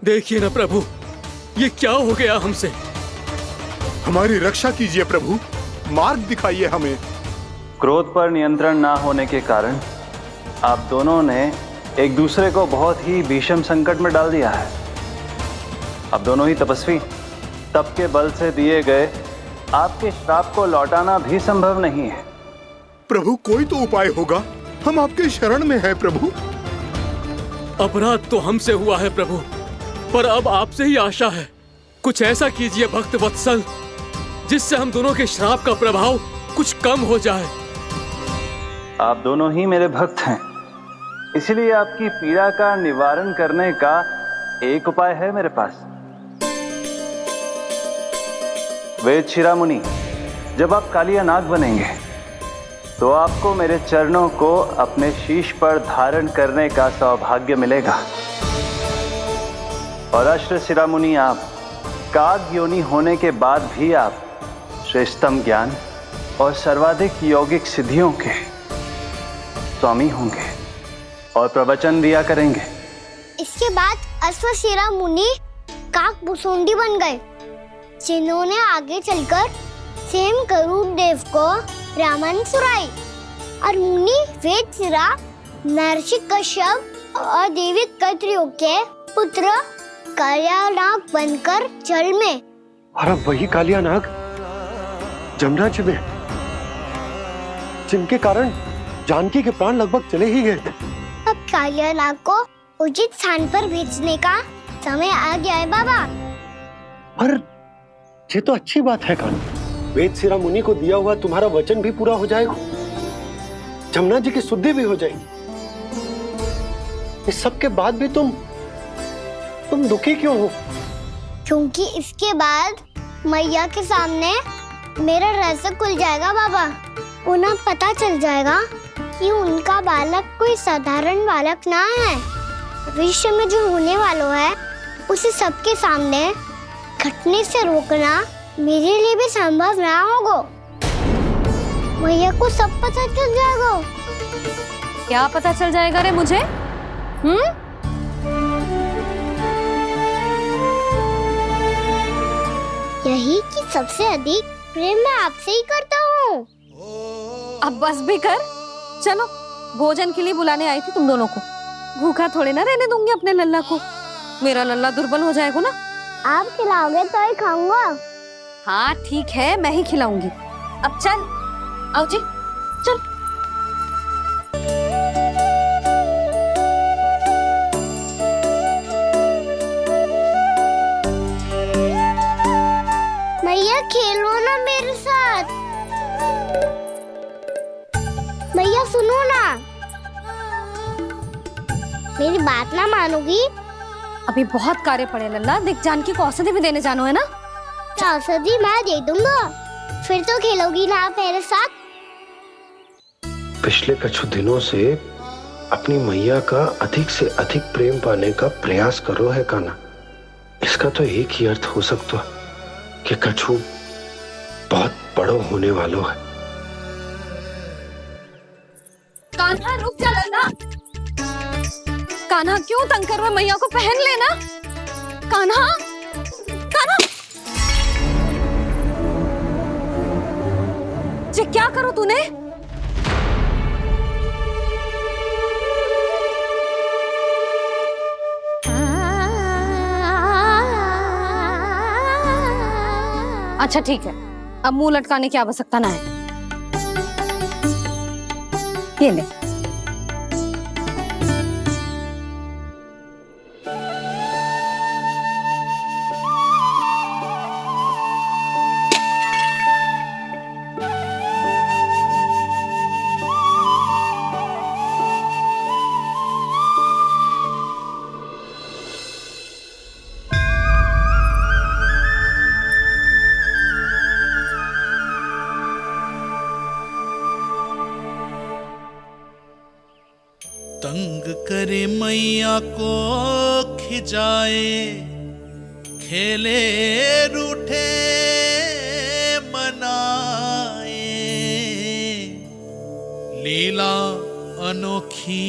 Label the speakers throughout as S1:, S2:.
S1: देखिए ना प्रभु, ये क्या हो गया हमसे।
S2: हमारी रक्षा कीजिए प्रभु, मार्ग दिखाइए हमें।
S3: क्रोध पर नियंत्रण ना होने के कारण आप दोनों ने एक दूसरे को बहुत ही भीषण संकट में डाल दिया है। आप दोनों ही तपस्वी, तप के बल से दिए गए आपके श्राप को लौटाना भी संभव नहीं है।
S2: प्रभु कोई तो उपाय होगा, हम आपके शरण में हैं प्रभु।
S1: अपराध तो हमसे हुआ है प्रभु, पर अब आपसे ही आशा है। कुछ ऐसा कीजिए भक्त वत्सल, जिससे हम दोनों के श्राप का प्रभाव कुछ कम हो जाए।
S3: आप दोनों ही मेरे भक्त हैं, इसलिए आपकी पीड़ा का निवारण करने का एक उपाय है मेरे पास। वेद शिरामुनि, जब आप कालिया नाग बनेंगे तो आपको मेरे चरणों को अपने शीश पर धारण करने का सौभाग्य मिलेगा। और अश्र शिरामुनि, आप काग योनि होने के बाद भी आप श्रेष्ठतम ज्ञान और सर्वाधिक यौगिक सिद्धियों के स्वामी होंगे और प्रवचन दिया करेंगे।
S4: इसके बाद अश्वशिरा मुनि काक भुसुंडी बन गए, जिन्होंने आगे चलकर सेम गरुड़ देव को रामायण सुनाई। और मुनि वेदशिरा महर्षि कश्यप और देवी कत्रियों के पुत्र कालिया नाग बनकर जल में।
S5: और अब वही कालिया नाग जमराज में, जिनके कारण जानकी के प्राण लगभग चले ही गए थे।
S4: अब कालिया नाग को उचित स्थान पर भेजने का समय आ गया है बाबा।
S5: पर ये तो अच्छी बात है कान्हा, वेद शिरा मुनि को दिया हुआ तुम्हारा वचन भी पूरा हो जाएगा, जमुना जी की शुद्धि भी हो जाएगी। इस सब के बाद भी तुम दुखी क्यों हो?
S4: क्योंकि इसके बाद मैया के सामने मेरा रहस्य खुल जाएगा बाबा। उन्हें पता चल जाएगा कि उनका बालक कोई साधारण बालक ना है। भविष्य में जो होने वाला है उसे सबके सामने घटने से रोकना मेरे लिए भी संभव ना होगा। मैया को सब पता चल जाएगा।
S6: क्या पता चल जाएगा रे मुझे?
S4: यही कि सबसे अधिक प्रेम मैं आपसे ही करता हूँ।
S6: अब बस भी कर, चलो भोजन के लिए बुलाने आई थी तुम दोनों को। भूखा थोड़े ना रहने दूंगी अपने लल्ला को, मेरा लल्ला दुर्बल हो जाएगा ना।
S4: आप खिलाओगे तो ही खाऊंगा।
S6: हाँ ठीक है, मैं ही खिलाऊंगी। अब चल, आओ जी, चल।
S4: मैया खेलो ना मेरे साथ। मैया सुनो ना, मेरी बात ना मानोगी?
S6: अभी बहुत कार्य पड़े लल्ला, देख जानकी को औषधि भी देने जाना है ना।
S4: औषधि मैं दे दूंगा, फिर तो खेलोगी ना आप मेरे साथ।
S5: पिछले कुछ दिनों से अपनी मैया का अधिक से अधिक प्रेम पाने का प्रयास करो है कान्हा। इसका तो एक ही अर्थ हो सकता कि कछु बहुत बड़ो होने वालों है।
S6: कान्हा रुक जा लल्ला। कान्हा क्यों तंग कर रहा है? मैया को पहन लेना। कान्हा, कान्हा, ये क्या करो तूने? अच्छा ठीक है, अब मुंह लटकाने की आवश्यकता ना है। ये ले।
S7: तंग करे मैया को खिंचाए, खेले रूठे मनाए, लीला अनोखी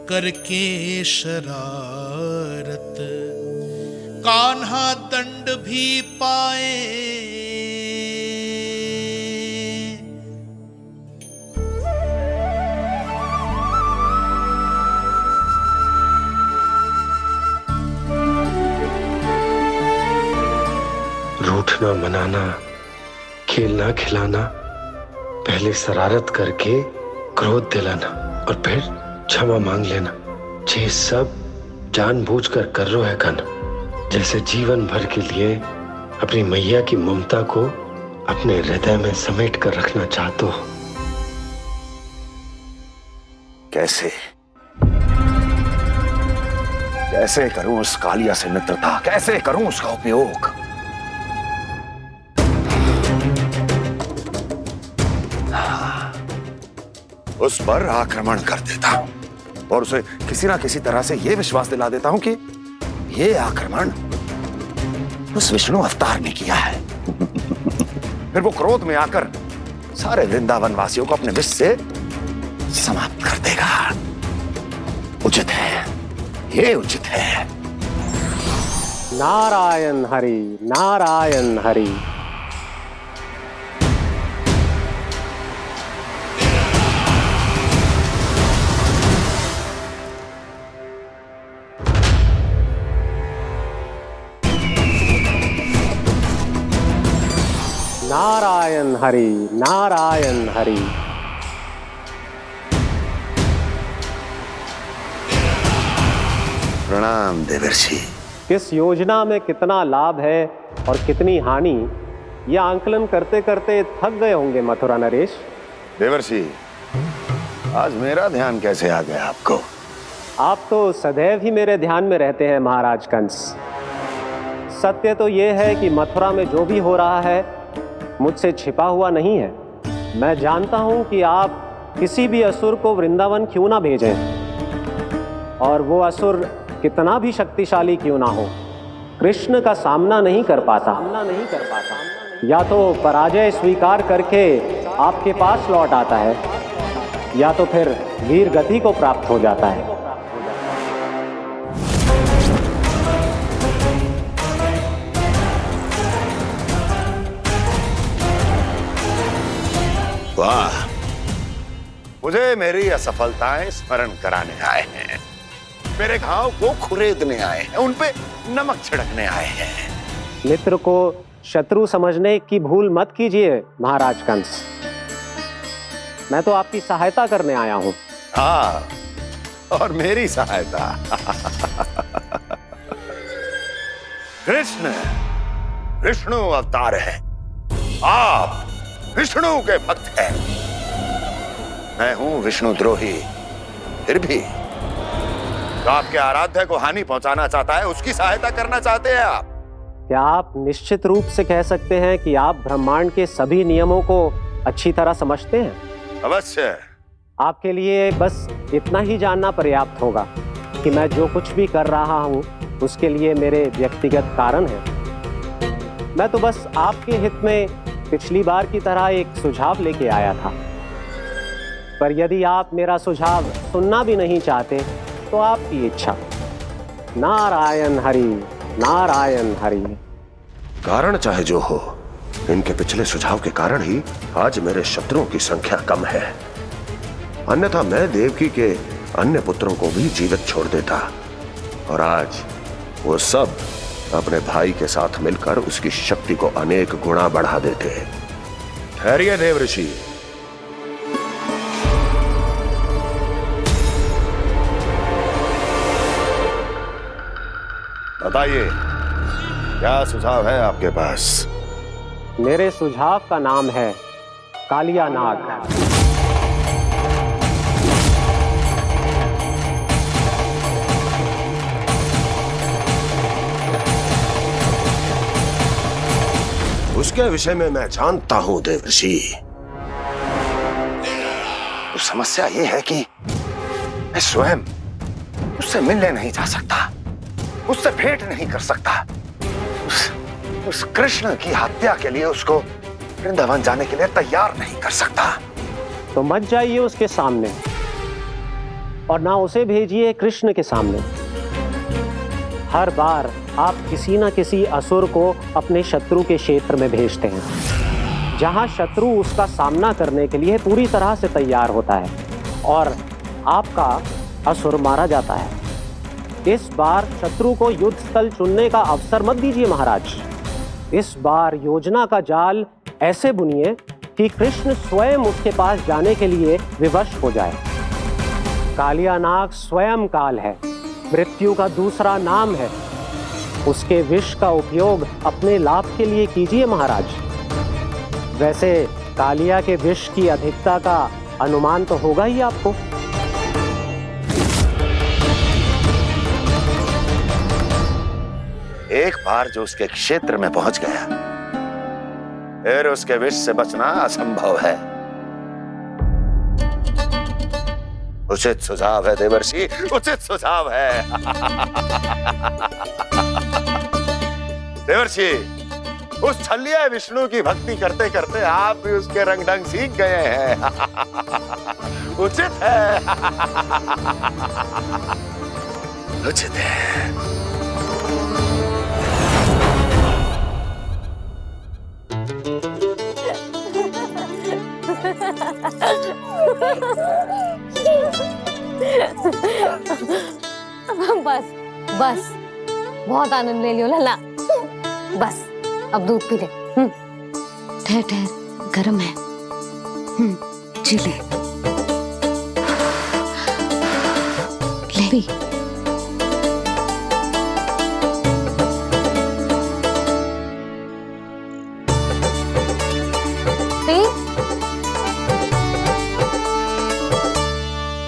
S7: करके शरारत, कान्हा दंड भी पाए।
S5: रूठना मनाना, खेलना खिलाना, पहले शरारत करके क्रोध दिलाना और फिर क्षमा मांग लेना, ये सब जानबूझकर कर रहे है कान्हा। जैसे जीवन भर के लिए अपनी मैया की ममता को अपने हृदय में समेट कर रखना चाहते हो।
S8: कैसे कैसे करूं उस कालिया से मित्रता, कैसे करूं उसका उपयोग? उस पर आक्रमण कर देता हूं और उसे किसी ना किसी तरह से यह विश्वास दिला देता हूं कि यह आक्रमण उस विष्णु अवतार ने किया है। फिर वो क्रोध में आकर सारे वृंदावन वासियों को अपने विष से समाप्त कर देगा। उचित है, ये उचित है।
S9: नारायण हरि, नारायण हरि। नारायण हरि, नारायण हरि।
S8: प्रणाम देवर्षि।
S9: किस योजना में कितना लाभ है और कितनी हानि, यह आंकलन करते करते थक गए होंगे मथुरा नरेश।
S8: देवर्षि, आज मेरा ध्यान कैसे आ गया आपको?
S9: आप तो सदैव ही मेरे ध्यान में रहते हैं महाराज कंस। सत्य तो यह है कि मथुरा में जो भी हो रहा है मुझसे छिपा हुआ नहीं है। मैं जानता हूं कि आप किसी भी असुर को वृंदावन क्यों ना भेजें, और वो असुर कितना भी शक्तिशाली क्यों ना हो, कृष्ण का सामना नहीं कर पाता। या तो पराजय स्वीकार करके आपके पास लौट आता है, या तो फिर वीर गति को प्राप्त हो जाता है।
S8: वाह, मुझे मेरी असफलताएं स्मरण कराने आए हैं, मेरे घाव को खुरेदने आए हैं, उन पे नमक छिड़कने आए हैं।
S9: मित्र को शत्रु समझने की भूल मत कीजिए महाराज कंस। मैं तो आपकी सहायता करने आया हूं।
S8: हाँ, और मेरी सहायता। कृष्ण विष्णु अवतार है, आप विष्णु के भक्त हैं। मैं हूं विष्णु द्रोही, फिर भी तो आपके आराध्य को हानि पहुंचाना चाहता है, उसकी सहायता करना चाहते हैं आप।
S9: क्या आप निश्चित रूप से कह सकते हैं कि आप ब्रह्मांड के सभी नियमों को अच्छी तरह समझते हैं?
S8: अवश्य।
S9: आपके लिए बस इतना ही जानना पर्याप्त होगा कि मैं जो कुछ भी कर रहा हूं उसके लिए मेरे व्यक्तिगत कारण हैं। मैं तो बस आपके हित में पिछली बार की तरह एक सुझाव लेके आया था, पर यदि आप मेरा सुझाव सुनना भी नहीं चाहते तो आपकी इच्छा। नारायण हरि, नारायण हरि।
S8: कारण चाहे जो हो, इनके पिछले सुझाव के कारण ही आज मेरे शत्रुओं की संख्या कम है। अन्यथा मैं देवकी के अन्य पुत्रों को भी जीवित छोड़ देता, और आज वो सब अपने भाई के साथ मिलकर उसकी शक्ति को अनेक गुना बढ़ा देते। ठहरिए देवऋषि, बताइए क्या सुझाव है आपके पास?
S9: मेरे सुझाव का नाम है कालिया नाग।
S8: उसके विषय में मैं जानता हूं देवर्षि। तो समस्या यह है कि मैं स्वयं उससे मिलने नहीं जा सकता, उससे भेंट नहीं कर सकता। उस कृष्ण की हत्या के लिए उसको वृंदावन जाने के लिए तैयार नहीं कर सकता।
S9: तो मत जाइए उसके सामने, और ना उसे भेजिए कृष्ण के सामने। हर बार आप किसी न किसी असुर को अपने शत्रु के क्षेत्र में भेजते हैं, जहां शत्रु उसका सामना करने के लिए पूरी तरह से तैयार होता है और आपका असुर मारा जाता है। इस बार शत्रु को युद्ध स्थल चुनने का अवसर मत दीजिए महाराज। इस बार योजना का जाल ऐसे बुनिए कि कृष्ण स्वयं उसके पास जाने के लिए विवश हो जाए। कालियानाग स्वयं काल है, मृत्यु का दूसरा नाम है। उसके विष का उपयोग अपने लाभ के लिए कीजिए महाराज। वैसे कालिया के विष की अधिकता का अनुमान तो होगा ही आपको।
S8: एक बार जो उसके क्षेत्र में पहुंच गया, फिर उसके विष से बचना असंभव है। उचित सुझाव है देवर्षि, उचित सुझाव है। देवर्षि, उस छलिया विष्णु की भक्ति करते करते आप भी उसके रंग ढंग सीख गए हैं। उचित है, उचित है।
S6: बस बस, बहुत आनंद ले लियो लल्ला। बस अब दूध पी ले।
S10: ठहर ठहर, गर्म है। जी ले ले।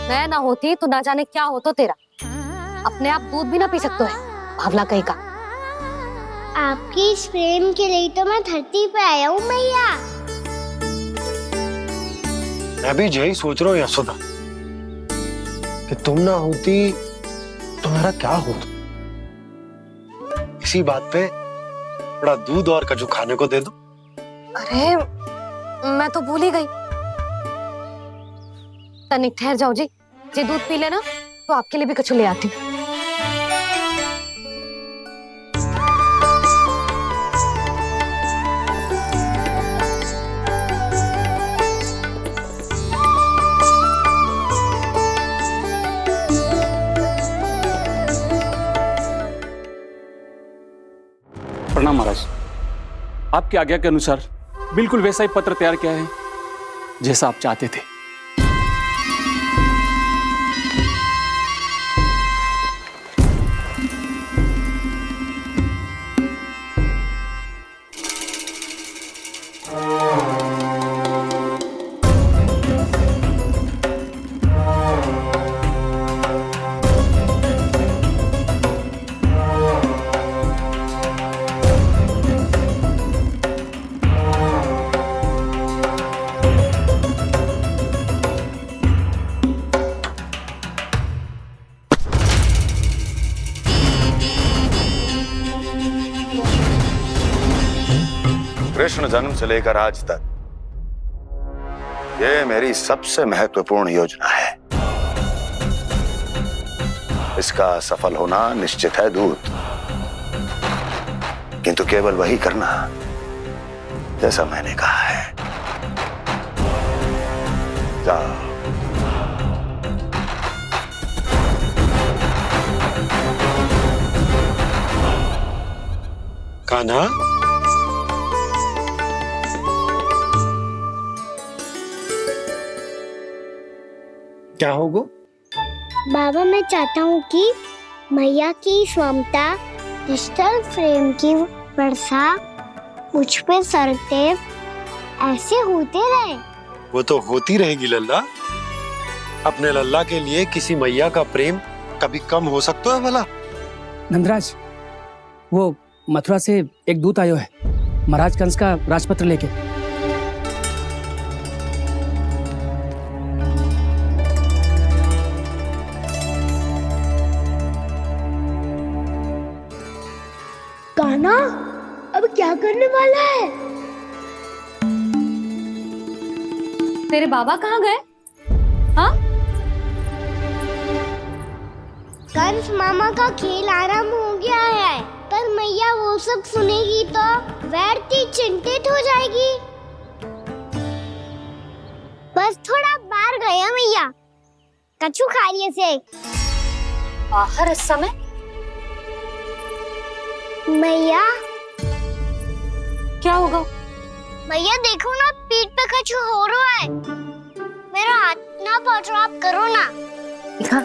S6: मैं ना होती तो ना जाने क्या हो तो तेरा। अपने आप दूध भी ना पी सकते है, भावला कहीं का।
S4: आपकी इस प्रेम के लिए तो मैं धरती पे आया हूँ मैया।
S5: मैं भी यही सोच रहा हूँ यशोदा कि तुम ना होती तो मेरा क्या होता। इसी बात पे थोड़ा दूध और कजू खाने को दे दो।
S6: अरे मैं तो भूल ही गई। तनिक ठहर जाओ जी, दूध पी लेना तो आपके लिए भी कछु ले आती हूँ।
S1: प्रणाम महाराज। आपकी आज्ञा के अनुसार बिल्कुल वैसा ही पत्र तैयार किया है जैसा आप चाहते थे।
S8: कृष्ण जन्म से लेकर आज तक ये मेरी सबसे महत्वपूर्ण योजना है। इसका सफल होना निश्चित है दूत, किंतु केवल वही करना जैसा मैंने कहा है। जाओ।
S5: कान्हा, क्या होगा?
S4: बाबा मैं चाहता हूँ कि मैया की ममता क्रिस्टल फ्रेम की वर्षा मुझ पे सरते ऐसे होते रहे।
S5: वो तो होती रहेगी लल्ला। अपने लल्ला के लिए किसी मैया का प्रेम कभी कम हो सकता है भला?
S11: नंदराज, वो मथुरा से एक दूत आयो है महाराज कंस का राजपत्र लेके।
S4: कान्हा अब क्या करने वाला है?
S6: तेरे बाबा कहाँ गए? हाँ?
S4: कंस मामा का खेल आरंभ हो गया है, पर सब सुनेगी तो वैरती चिंतित हो जाएगी। बस थोड़ा बाहर गया मैया, कछु खा लिए से।
S6: बाहर इस समय?
S4: मैया
S6: क्या होगा?
S4: मैया देखो ना, पीठ पे कछु हो रहा है। मेरा हाथ ना पकड़ो, आप करो ना।
S6: दिखा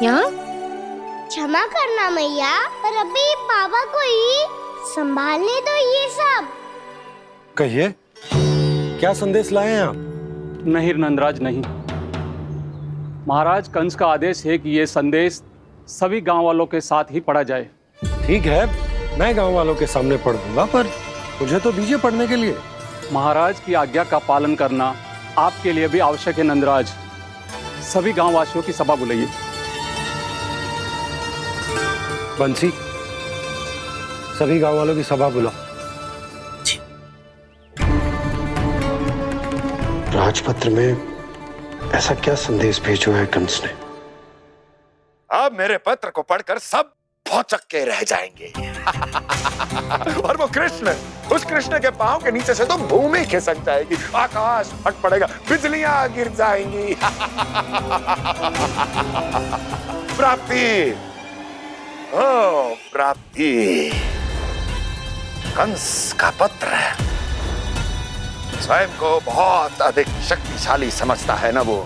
S6: यहाँ।
S4: क्षमा करना मैया, पर अभी बाबा को ही संभालने दो ये सब।
S5: कहिए, क्या संदेश लाए हैं आप?
S12: नहीं नंदराज, नहीं। महाराज कंस का आदेश है कि ये संदेश सभी गांव वालों के साथ ही पढ़ा जाए।
S5: ठीक है, मैं गांव वालों के सामने पढ़ दूंगा, पर मुझे तो दीजिए पढ़ने के लिए।
S12: महाराज की आज्ञा का पालन करना आपके लिए भी आवश्यक है नंदराज। सभी गांव वासियों की सभा बुलाइए।
S5: बंसी, सभी गांव वालों की सभा बुलाओ। राजपत्र में ऐसा क्या संदेश भेजो है कंस ने?
S8: अब मेरे पत्र को पढ़कर सब भौचक के रह जाएंगे। और वो कृष्ण, उस कृष्ण के पांव के नीचे से तो भूमि खिसक जाएगी, आकाश फट पड़ेगा, बिजलियां गिर जाएंगी। प्राप्ति, ओ प्राप्ति, कंस का पत्र। स्वयं को बहुत अधिक शक्तिशाली समझता है ना वो।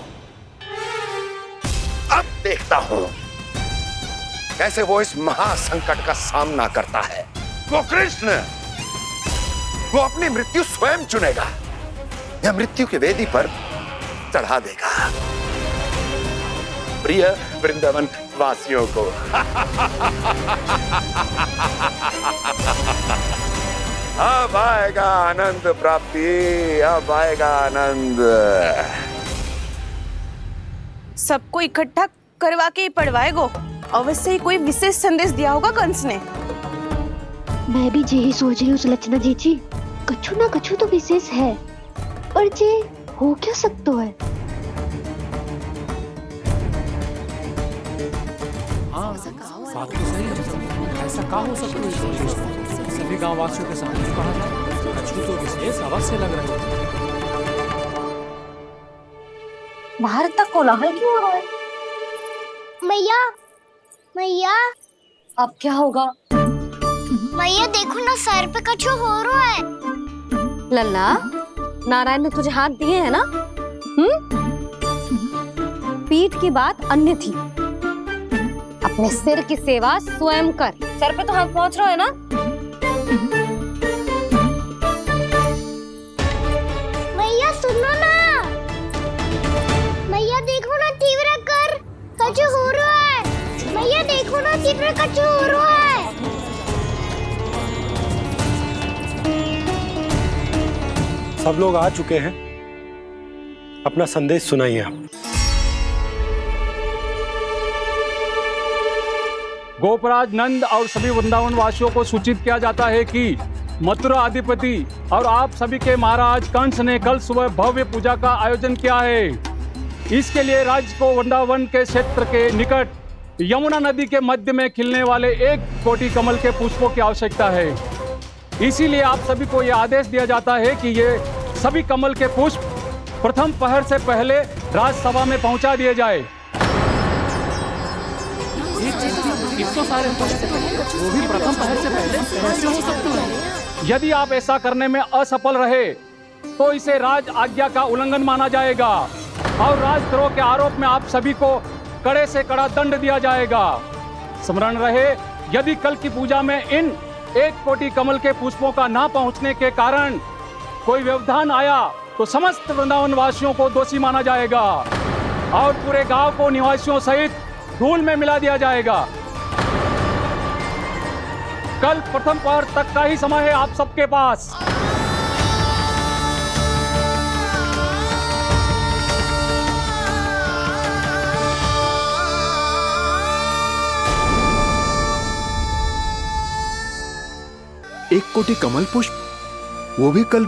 S8: अब देखता हूं कैसे वो इस महासंकट का सामना करता है। वो कृष्ण, वो अपनी मृत्यु स्वयं चुनेगा या मृत्यु की वेदी पर चढ़ा देगा प्रिय वृंदावन वासियों को। अब आएगा आनंद प्राप्ति, अब आएगा आनंद।
S13: सबको इकट्ठा करवा के ही पढ़वाएगो। अवश्य ही कोई विशेष संदेश दिया होगा कंस ने।
S10: मैं भी यही सोच रही हूँ सुलक्षणा जीजी, कछु ना कछु तो विशेष है, पर जे हो क्या सकता है?
S11: हाँ, बात तो सही है। ऐसा क्या हो सकता है? सभी गांव वासियों के सामने पढ़ा जाए, कछु तो विशेष अवश्य लग रहा है।
S6: बाहर तक कोलाहल क्यों हो रहा है?
S4: मैया, मैया,
S6: अब क्या होगा?
S4: मैया देखो ना, सर पे कछु हो रहा है।
S6: लल्ला, नारायण ने तुझे हाथ दिए हैं ना? पीठ की बात अन्य थी। अपने सिर की सेवा स्वयं कर। सर पे तो हाथ पहुंच रहा है ना?
S4: मैया सुनो ना, मैया देखो ना, तीव्र कर कछु हो रहा है। मैया देखो ना, तीव्र कछु हो रहा है।
S5: सब लोग आ चुके हैं, अपना संदेश सुनाइए आप।
S12: गोपराज नंद और सभी वृंदावन वासियों को सूचित किया जाता है कि मथुरा अधिपति और आप सभी के महाराज कंस ने कल सुबह भव्य पूजा का आयोजन किया है। इसके लिए राज्य को वृंदावन के क्षेत्र के निकट यमुना नदी के मध्य में खिलने वाले 1 कोटि कमल के पुष्पों की आवश्यकता है। इसीलिए आप सभी को यह आदेश दिया जाता है कि ये सभी कमल के पुष्प प्रथम पहर से पहले राजसभा में पहुंचा दिए जाए।
S11: तो सारे वो भी प्रथम पहर से पहले कैसे हो सकते हैं?
S12: यदि आप ऐसा करने में असफल रहे तो इसे राज आज्ञा का उल्लंघन माना जाएगा और राजद्रोह के आरोप में आप सभी को कड़े से कड़ा दंड दिया जाएगा। स्मरण रहे, यदि कल की पूजा में इन 1 कोटि कमल के पुष्पों का ना पहुंचने के कारण कोई व्यवधान आया तो समस्त वृंदावन वासियों को दोषी माना जाएगा और पूरे गांव को निवासियों सहित धूल में मिला दिया जाएगा। कल प्रथम पहर तक का ही समय है आप सबके पास।
S2: एक कोटि कमल पुष्प, वो भी कल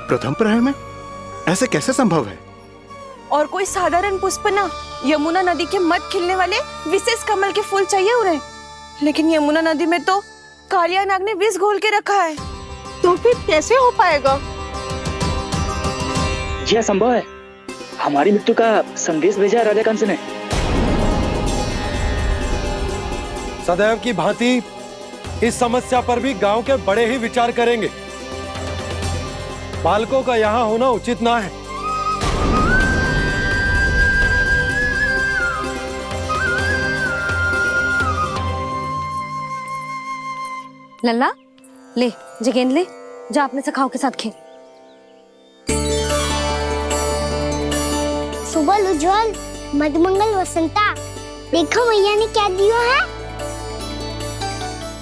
S2: प्रथम प्रहर में? ऐसे कैसे संभव है?
S13: और कोई साधारण पुष्प ना, यमुना नदी के मध्य खिलने वाले विशेष कमल के फूल चाहिए उन्हें। लेकिन यमुना नदी में तो कालिया नाग ने विष घोल के रखा है, तो फिर कैसे हो पाएगा?
S14: यह असंभव है। हमारी मृत्यु का संदेश भेजा राजा कंस ने।
S15: सदैव की भांति इस समस्या पर भी गांव के बड़े ही विचार करेंगे। बालकों का यहाँ होना उचित ना है।
S6: लल्ला ले जे गेंद ले, जा अपने सखाओं के साथ खेल।
S4: सुबह उज्जवल, मधुमंगल वसंता, देखो मैया ने क्या दिया है।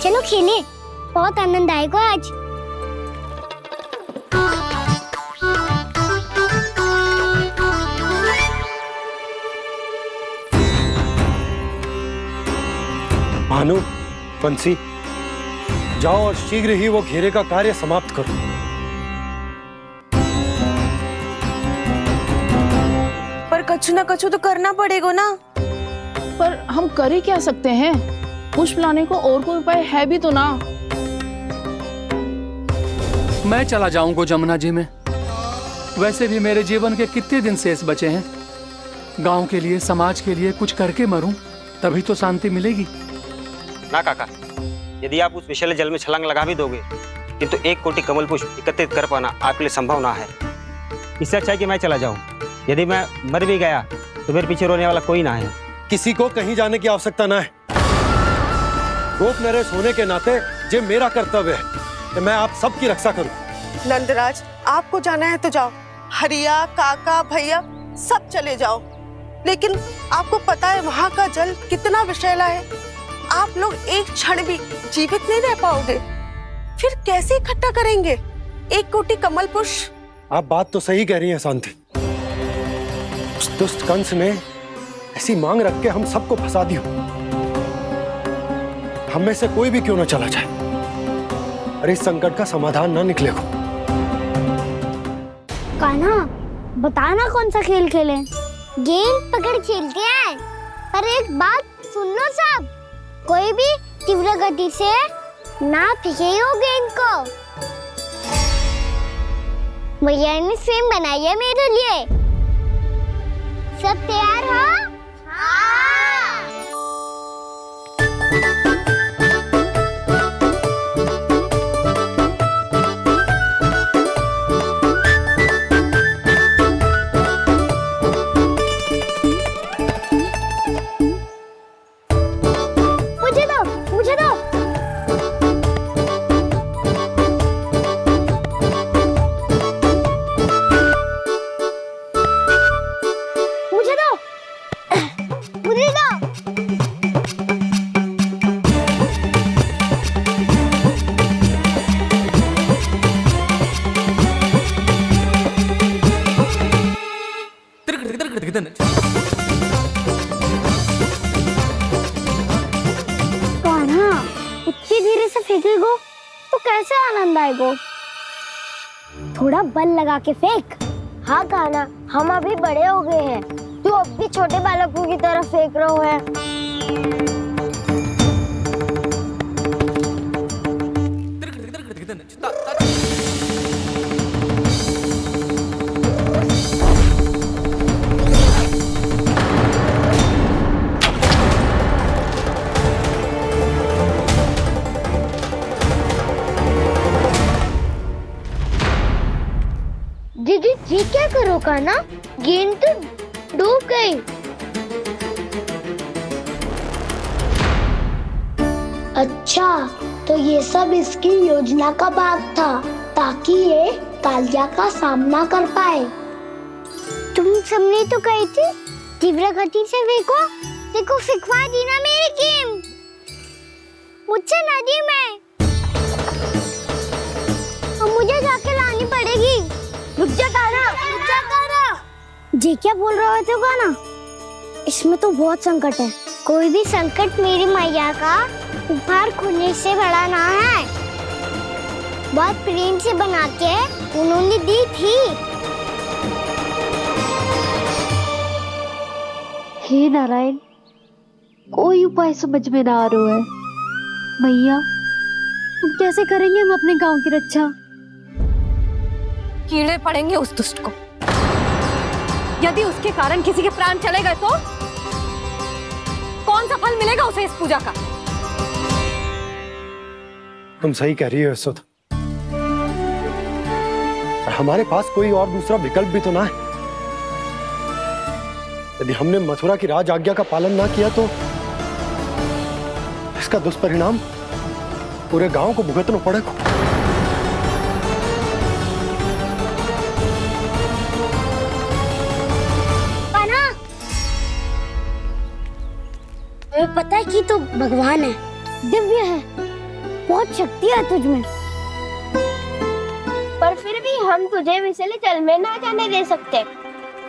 S4: चलो खेले, बहुत आनंद आएगा आज।
S15: भानु, बंसी, जाओ और शीघ्र ही वो घेरे का कार्य समाप्त करो।
S13: पर कछु ना कछु तो करना पड़ेगा ना।
S16: पर हम कर ही क्या सकते हैं? पुष्प लाने को और कोई उपाय है भी तो ना।
S11: मैं चला जाऊंगा जमुना जी में। वैसे भी मेरे जीवन के कितने दिन शेष बचे हैं। गांव के लिए, समाज के लिए कुछ करके मरूं, तभी तो शांति मिलेगी।
S17: ना काका, यदि आप उस विषैले जल में छलांग लगा भी दोगे, किंतु 1 कोटि कमल पुष्प एकत्रित कर पाना आपके लिए संभव ना है। इससे अच्छा है कि मैं चला जाऊं। यदि मैं मर भी गया तो मेरे पीछे रोने वाला कोई ना है।
S15: किसी को कहीं जाने की आवश्यकता ना है। गोप नरेश होने के नाते ये मेरा कर्तव्य है कि मैं आप सबकी रक्षा करूं।
S13: नंदराज, आपको जाना है तो जाओ। हरिया, काका, भैया सब चले जाओ। लेकिन आपको पता है वहाँ का जल कितना विषैला है। आप लोग एक क्षण भी जीवित नहीं रह पाओगे। फिर कैसे इकट्ठा करेंगे 1 कोटि कमल पुष्प?
S15: आप बात तो सही कह रही हैं शांति। उस दुष्ट कंस ने ऐसी मांग रख के हम सबको फंसा दिया। हम में से कोई भी क्यों ना चला जाए और इस संकट का समाधान ना निकले को।
S4: कान्हा, बताना कौन सा खेल खेले? गेंद पकड़ खेलते हैं, पर एक बात सुन लो सब, कोई भी तीव्र गति से ना फेंकेगा गेंद को। मैया ने स्वयं बनाई है मेरे लिए। सब तैयार हो? मुझे दो। इतनी धीरे से फेंकेगो तो कैसे आनंद आएगो? थोड़ा बल लगा के फेंक। हाँ कान्हा, हम अभी बड़े हो गए हैं, तू अब भी छोटे बालकों की तरह फेंक रहा है। दीदी जी क्या करो कान्हा? गेंद तो डूब गई। अच्छा, तो ये सब इसकी योजना का भाग था ताकि ये कालिया का सामना कर पाए। तुम सबने तो कही थी तीव्र गति से फेंको। देखो सिखवा दी ना मेरी गेम। मुझसे नदी में अब मुझे जाके लानी पड़ेगी। रुक जा कान्हा, रुक जा कान्हा। जी क्या बोल रहे थे कान्हा? इसमें तो बहुत संकट है। कोई भी संकट मेरी मैया का उपहार खोने से बड़ा ना है। बहुत प्रेम से बना के उन्होंने दी थी।
S10: हे नारायण, कोई उपाय समझ में ना आ रहा है। मैया
S6: अब कैसे करेंगे हम अपने गांव की रक्षा? कीड़े पड़ेंगे उस दुष्ट को। यदि उसके कारण किसी के प्राण चले गए तो कौन सा फल मिलेगा उसे इस पूजा का?
S15: तुम सही कह रही हो सुध। हमारे पास कोई और दूसरा विकल्प भी तो ना है। यदि हमने मथुरा की राज आज्ञा का पालन ना किया तो इसका दुष्परिणाम पूरे गांव को भुगतना पड़ेगा।
S4: कान्हा, हमें पता है कि तू भगवान है, दिव्य है, बहुत शक्ति है तुझमें, पर फिर भी हम तुझे विषैले जल में ना जाने दे सकते।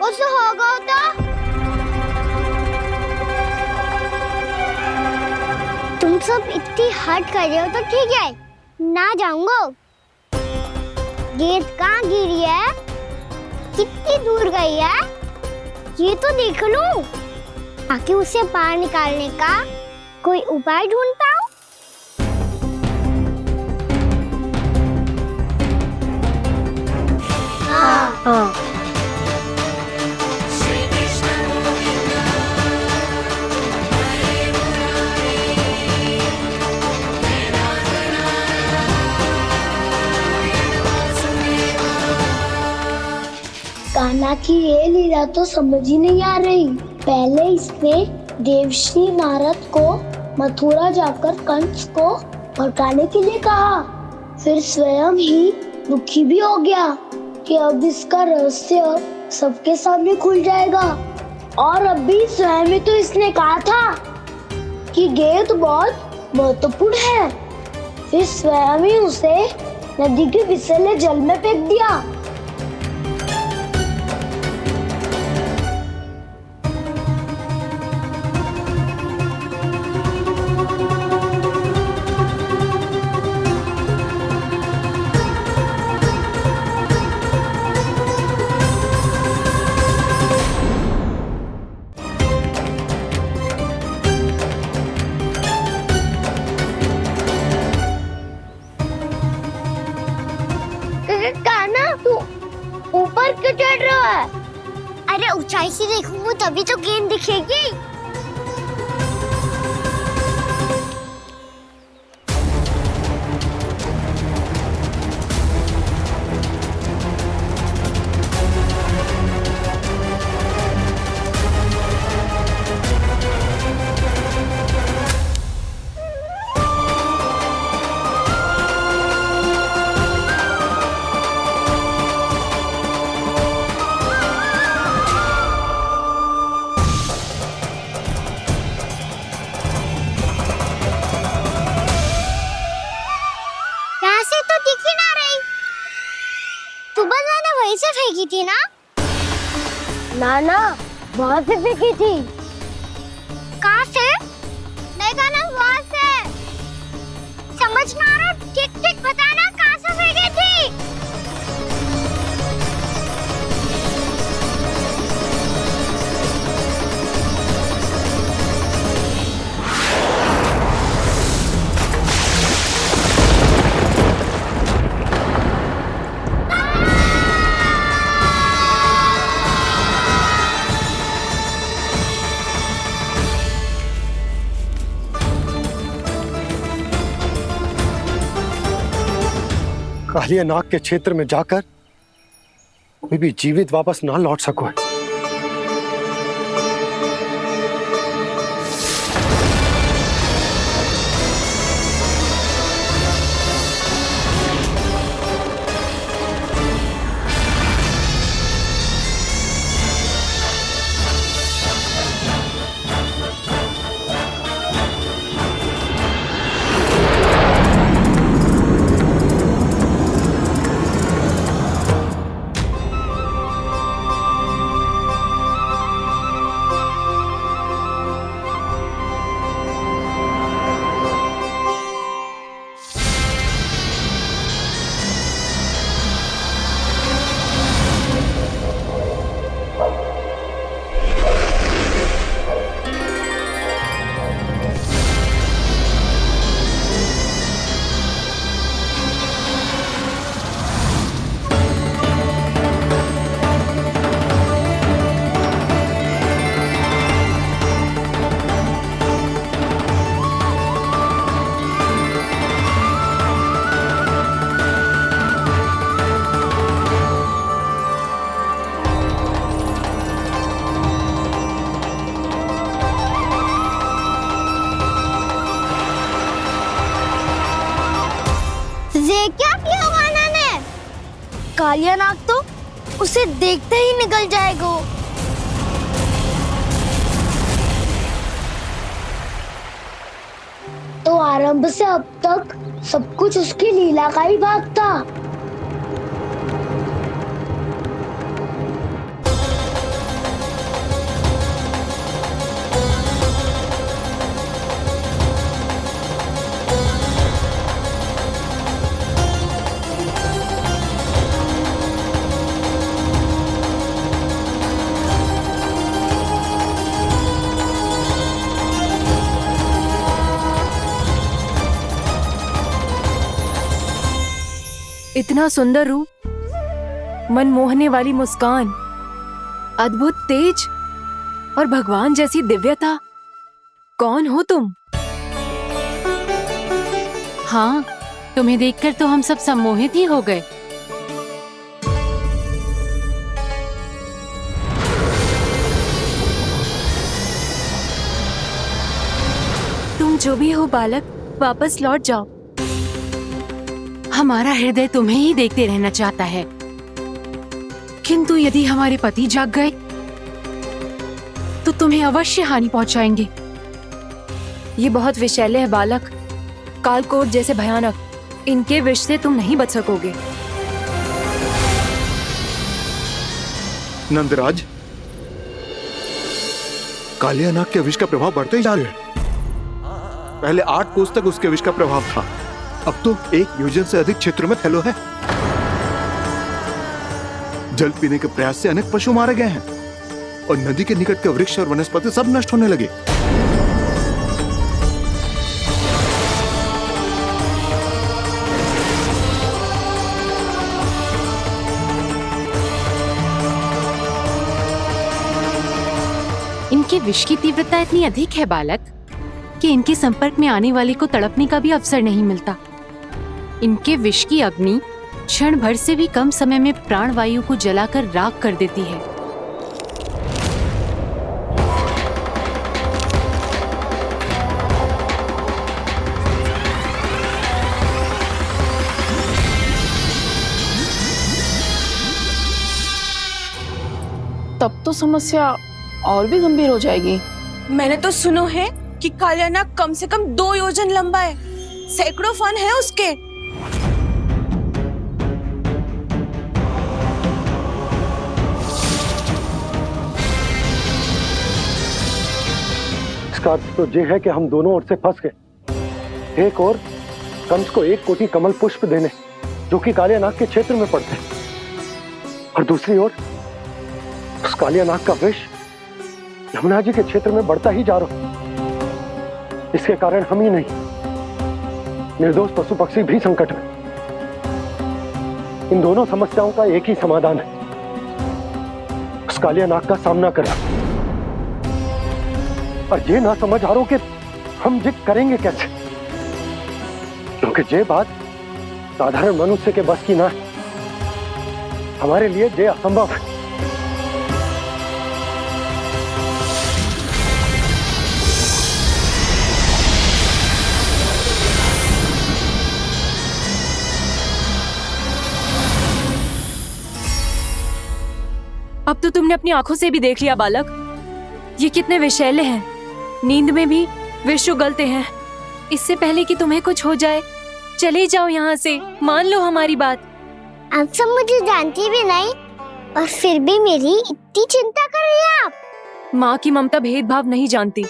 S4: कुछ होगा तो तुम सब इतनी हट कर रहे हो तो ठीक है, ना जाऊंगा। गेंद कहाँ गिरी है, कितनी दूर गई है, ये तो देख लूं, ताकि उसे बाहर निकालने का कोई उपाय ढूंढ पाऊं। हाँ।
S18: कान्हा की ये लीला तो समझ ही नहीं आ रही। पहले इसने देवर्षि नारद को मथुरा जाकर कंस को भड़काने के लिए कहा, फिर स्वयं ही दुखी भी हो गया कि अब इसका रहस्य सबके सामने खुल जाएगा। और अभी स्वयं ही तो इसने कहा था कि गेंद बहुत महत्वपूर्ण है, फिर स्वयं ही उसे नदी के विषैले जल में फेंक दिया।
S4: ऊपर क्यों चढ़ रहा है? अरे ऊंचाई से देखूंगा तभी तो गेंद दिखेगी। वहीं से फेंकी थी ना? ना, वहाँ से फेंकी थी। कहाँ से? नहीं कहना वहाँ से। समझ ना आ रहा, ठीक बताना कहाँ से फेंकी थी?
S15: कालिया नाग के क्षेत्र में जाकर कोई भी जीवित वापस ना लौट सको है।
S4: ये क्या किया कान्हा ने? कालिया नाग तो उसे देखते ही निकल जाएगा। तो आरंभ से अब तक सब कुछ उसकी लीला का ही भाग था।
S19: इतना सुंदर रूप, मन मोहने वाली मुस्कान, अद्भुत तेज और भगवान जैसी दिव्यता। कौन हो तुम? हाँ, तुम्हें देखकर तो हम सब सम्मोहित ही हो गए। तुम जो भी हो बालक, वापस लौट जाओ। हमारा हृदय तुम्हें ही देखते रहना चाहता है, किंतु यदि हमारे पति जाग गए तो तुम्हें अवश्य हानि पहुंचाएंगे। ये बहुत विषैले है बालक, कालकोट जैसे भयानक। इनके विष से तुम नहीं बच सकोगे।
S2: नंदराज, कालिया नाग के विष का प्रभाव बढ़ते ही जा रहा है। पहले 8 कोस तक उसके विष का प्रभाव था, अब तो 1 योजन से अधिक क्षेत्र में फैलो है। जल पीने के प्रयास से अनेक पशु मारे गए हैं और नदी के निकट के वृक्ष और वनस्पति सब नष्ट होने लगे।
S19: इनके विष की तीव्रता इतनी अधिक है बालक कि इनके संपर्क में आने वाले को तड़पने का भी अवसर नहीं मिलता। इनके विष की अग्नि क्षण भर से भी कम समय में प्राण वायु को जलाकर राख कर देती है।
S16: तब तो समस्या और भी गंभीर हो जाएगी।
S20: मैंने तो सुनो है कि कालिया नाग कम से कम 2 योजन लंबा है, सैकड़ों फन है उसके।
S15: इसका अर्थ तो ये है कि हम दोनों ओर से फंस गए। एक और कंस को 1 कोटि कमल पुष्प देने जो कि कालिया नाग के क्षेत्र में पड़ते हैं, और दूसरी ओर उस कालिया नाग का विष यमुना जी के क्षेत्र में बढ़ता ही जा रहा। इसके कारण हम ही नहीं, निर्दोष पशु पक्षी भी संकट में। इन दोनों समस्याओं का एक ही समाधान है, उस कालिया नाग का सामना करना। और ये ना समझ आ रहा कि हम ये करेंगे कैसे, क्योंकि ये बात साधारण मनुष्य के बस की ना है। हमारे लिए ये असंभव है।
S19: अब तो तुमने अपनी आंखों से भी देख लिया बालक, ये कितने विषैले हैं। नींद में भी विष उगलते हैं। इससे पहले कि तुम्हें कुछ हो जाए, चले जाओ यहाँ से। मान लो हमारी बात।
S4: आप सब मुझे जानती भी नहीं और फिर भी मेरी इतनी चिंता कर रही हैं आप।
S19: माँ की ममता भेदभाव नहीं जानती।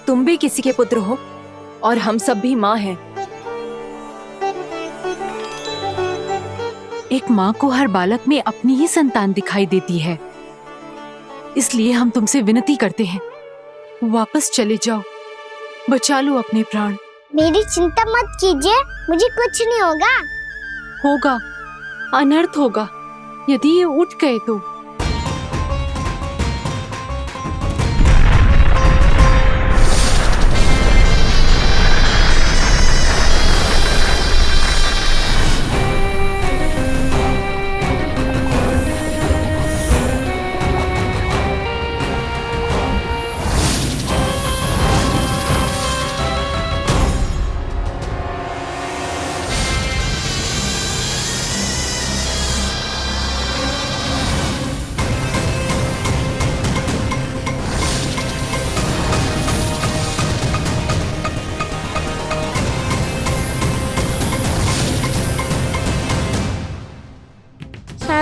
S19: तुम भी किसी के पुत्र हो और हम सब भी माँ हैं। एक माँ को हर बालक में अपनी ही संतान दिखाई देती है। इसलिए हम तुमसे विनती करते हैं, वापस चले जाओ, बचा लो अपने प्राण।
S4: मेरी चिंता मत कीजिए, मुझे कुछ नहीं होगा।
S19: होगा, अनर्थ होगा यदि ये उठ गए तो।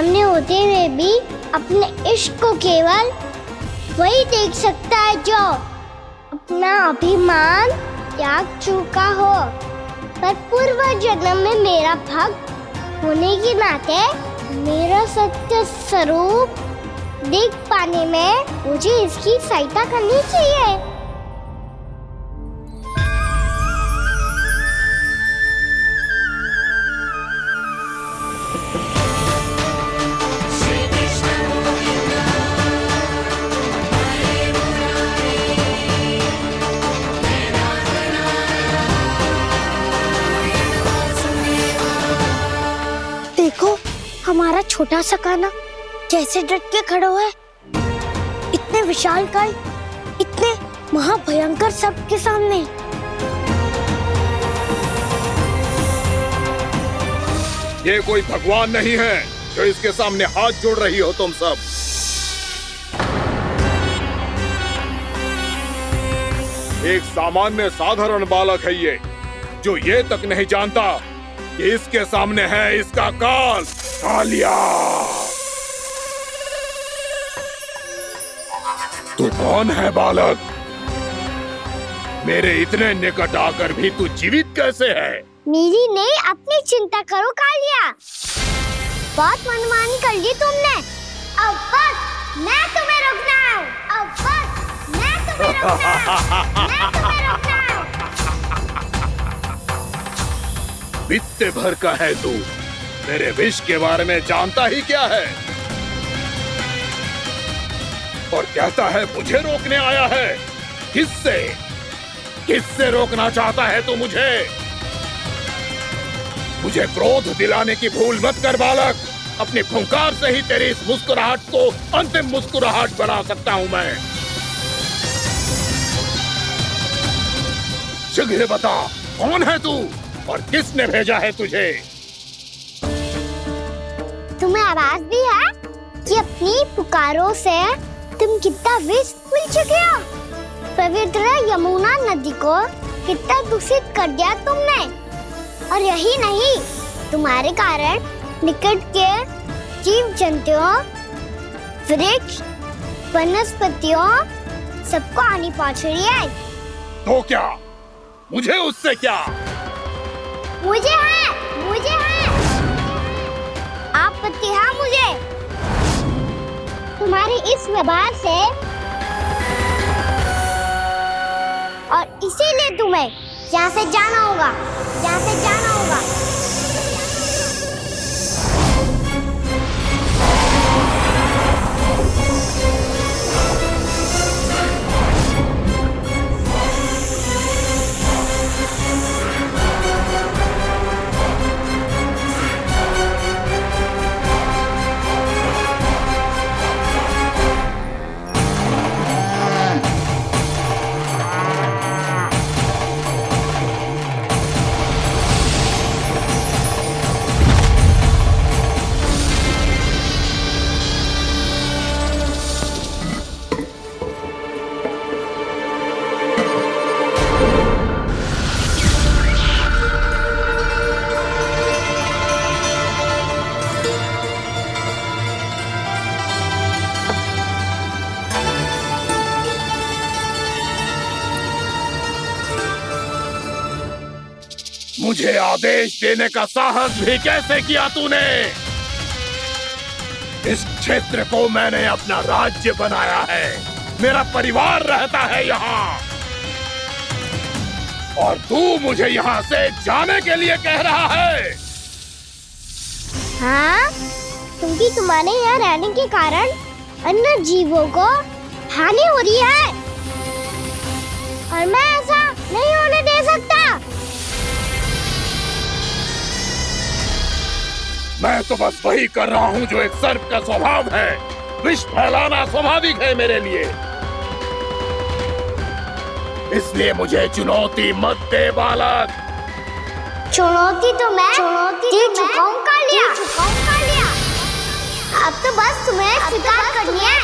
S4: सामने होते हुए भी अपने इश्क को केवल वही देख सकता है जो अपना अभिमान त्याग चुका हो। पर पूर्व जन्म में मेरा भक्त होने के नाते मेरा सत्य स्वरूप देख पाने में मुझे इसकी सहायता करनी चाहिए। देखो हमारा छोटा सा कान्हा कैसे डट के खड़ा हुआ है, इतने विशालकाय, इतने महाभयंकर सबके सामने।
S21: ये कोई भगवान नहीं है जो इसके सामने हाथ जोड़ रही हो तुम सब। एक सामान्य साधारण बालक है ये, जो ये तक नहीं जानता कि इसके सामने है इसका काल, कालिया। तू कौन है बालक? मेरे इतने निकट आकर भी तू जीवित कैसे है?
S4: मेरी नहीं, अपनी चिंता करो कालिया। बहुत मनमानी कर ली तुमने। अब बस मैं तुम्हें रोकना हूँ। अब बस मैं तुम्हें रोकना हूँ। मैं तुम्हें रोकना हूँ।
S21: बित्ते भर का है तू, मेरे विष के बारे में जानता ही क्या है? और कहता है मुझे रोकने आया है। किससे? किससे रोकना चाहता है तू मुझे? मुझे क्रोध दिलाने की भूल मत कर बालक। अपनी फुंकार से ही तेरी इस मुस्कुराहट को अंतिम मुस्कुराहट बना सकता हूं मैं। शीघ्र बता, कौन है तू और किसने भेजा है तुझे?
S4: तुम्हें आवाज भी है कि अपनी पुकारों से तुम कितना विष भूल चुके हो। पवित्र यमुना नदी को कितना दूषित कर दिया तुमने। और यही नहीं, तुम्हारे कारण निकट के जीव जंतुओं, वृक्ष, वनस्पतियों सबको हानि पहुंच रही है।
S21: तो क्या? मुझे उससे क्या?
S4: मुझे है आपत्ति है मुझे तुम्हारी इस व्यवहार से, और इसीलिए तुम्हें यहाँ से जाना होगा। यहाँ से जाना होगा।
S21: मुझे आदेश देने का साहस भी कैसे किया तूने? इस क्षेत्र को मैंने अपना राज्य बनाया है, मेरा परिवार रहता है यहाँ, और तू मुझे यहाँ से जाने के लिए कह रहा है?
S4: हाँ, क्योंकि तुम्हारे यहाँ रहने के कारण अन्य जीवों को हानि हो रही है, और मैं ऐसा नहीं होने दे सकता।
S21: मैं तो बस वही कर रहा हूँ जो एक सर्प का स्वभाव है। विष फैलाना स्वाभाविक है मेरे लिए, इसलिए मुझे चुनौती मत दे बालक।
S4: चुनौती तो मैं दे चुका हूँ कालिया। अब तो बस तुम्हें स्वीकार करनी है।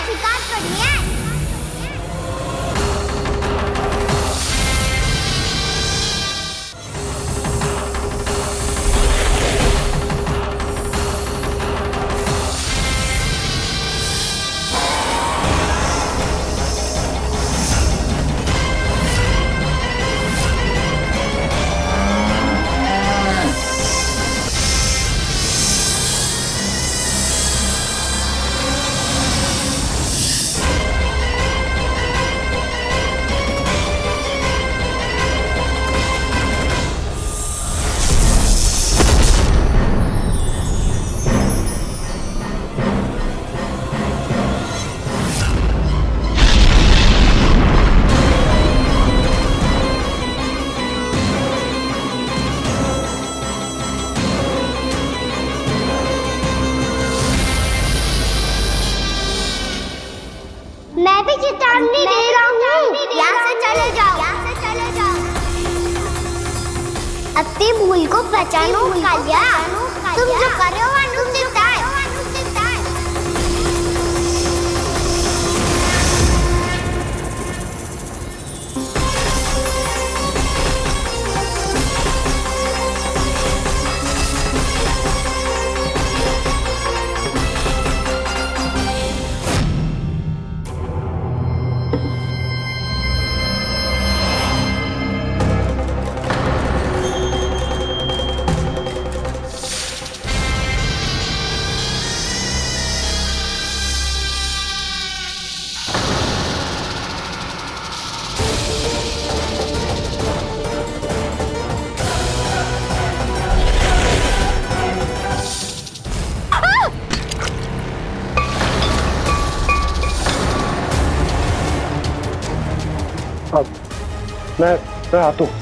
S4: अपनी भूल को पहचानो कालिया। तुम जो कर रहे हो अनुचित है।
S15: मैं आता हूँ।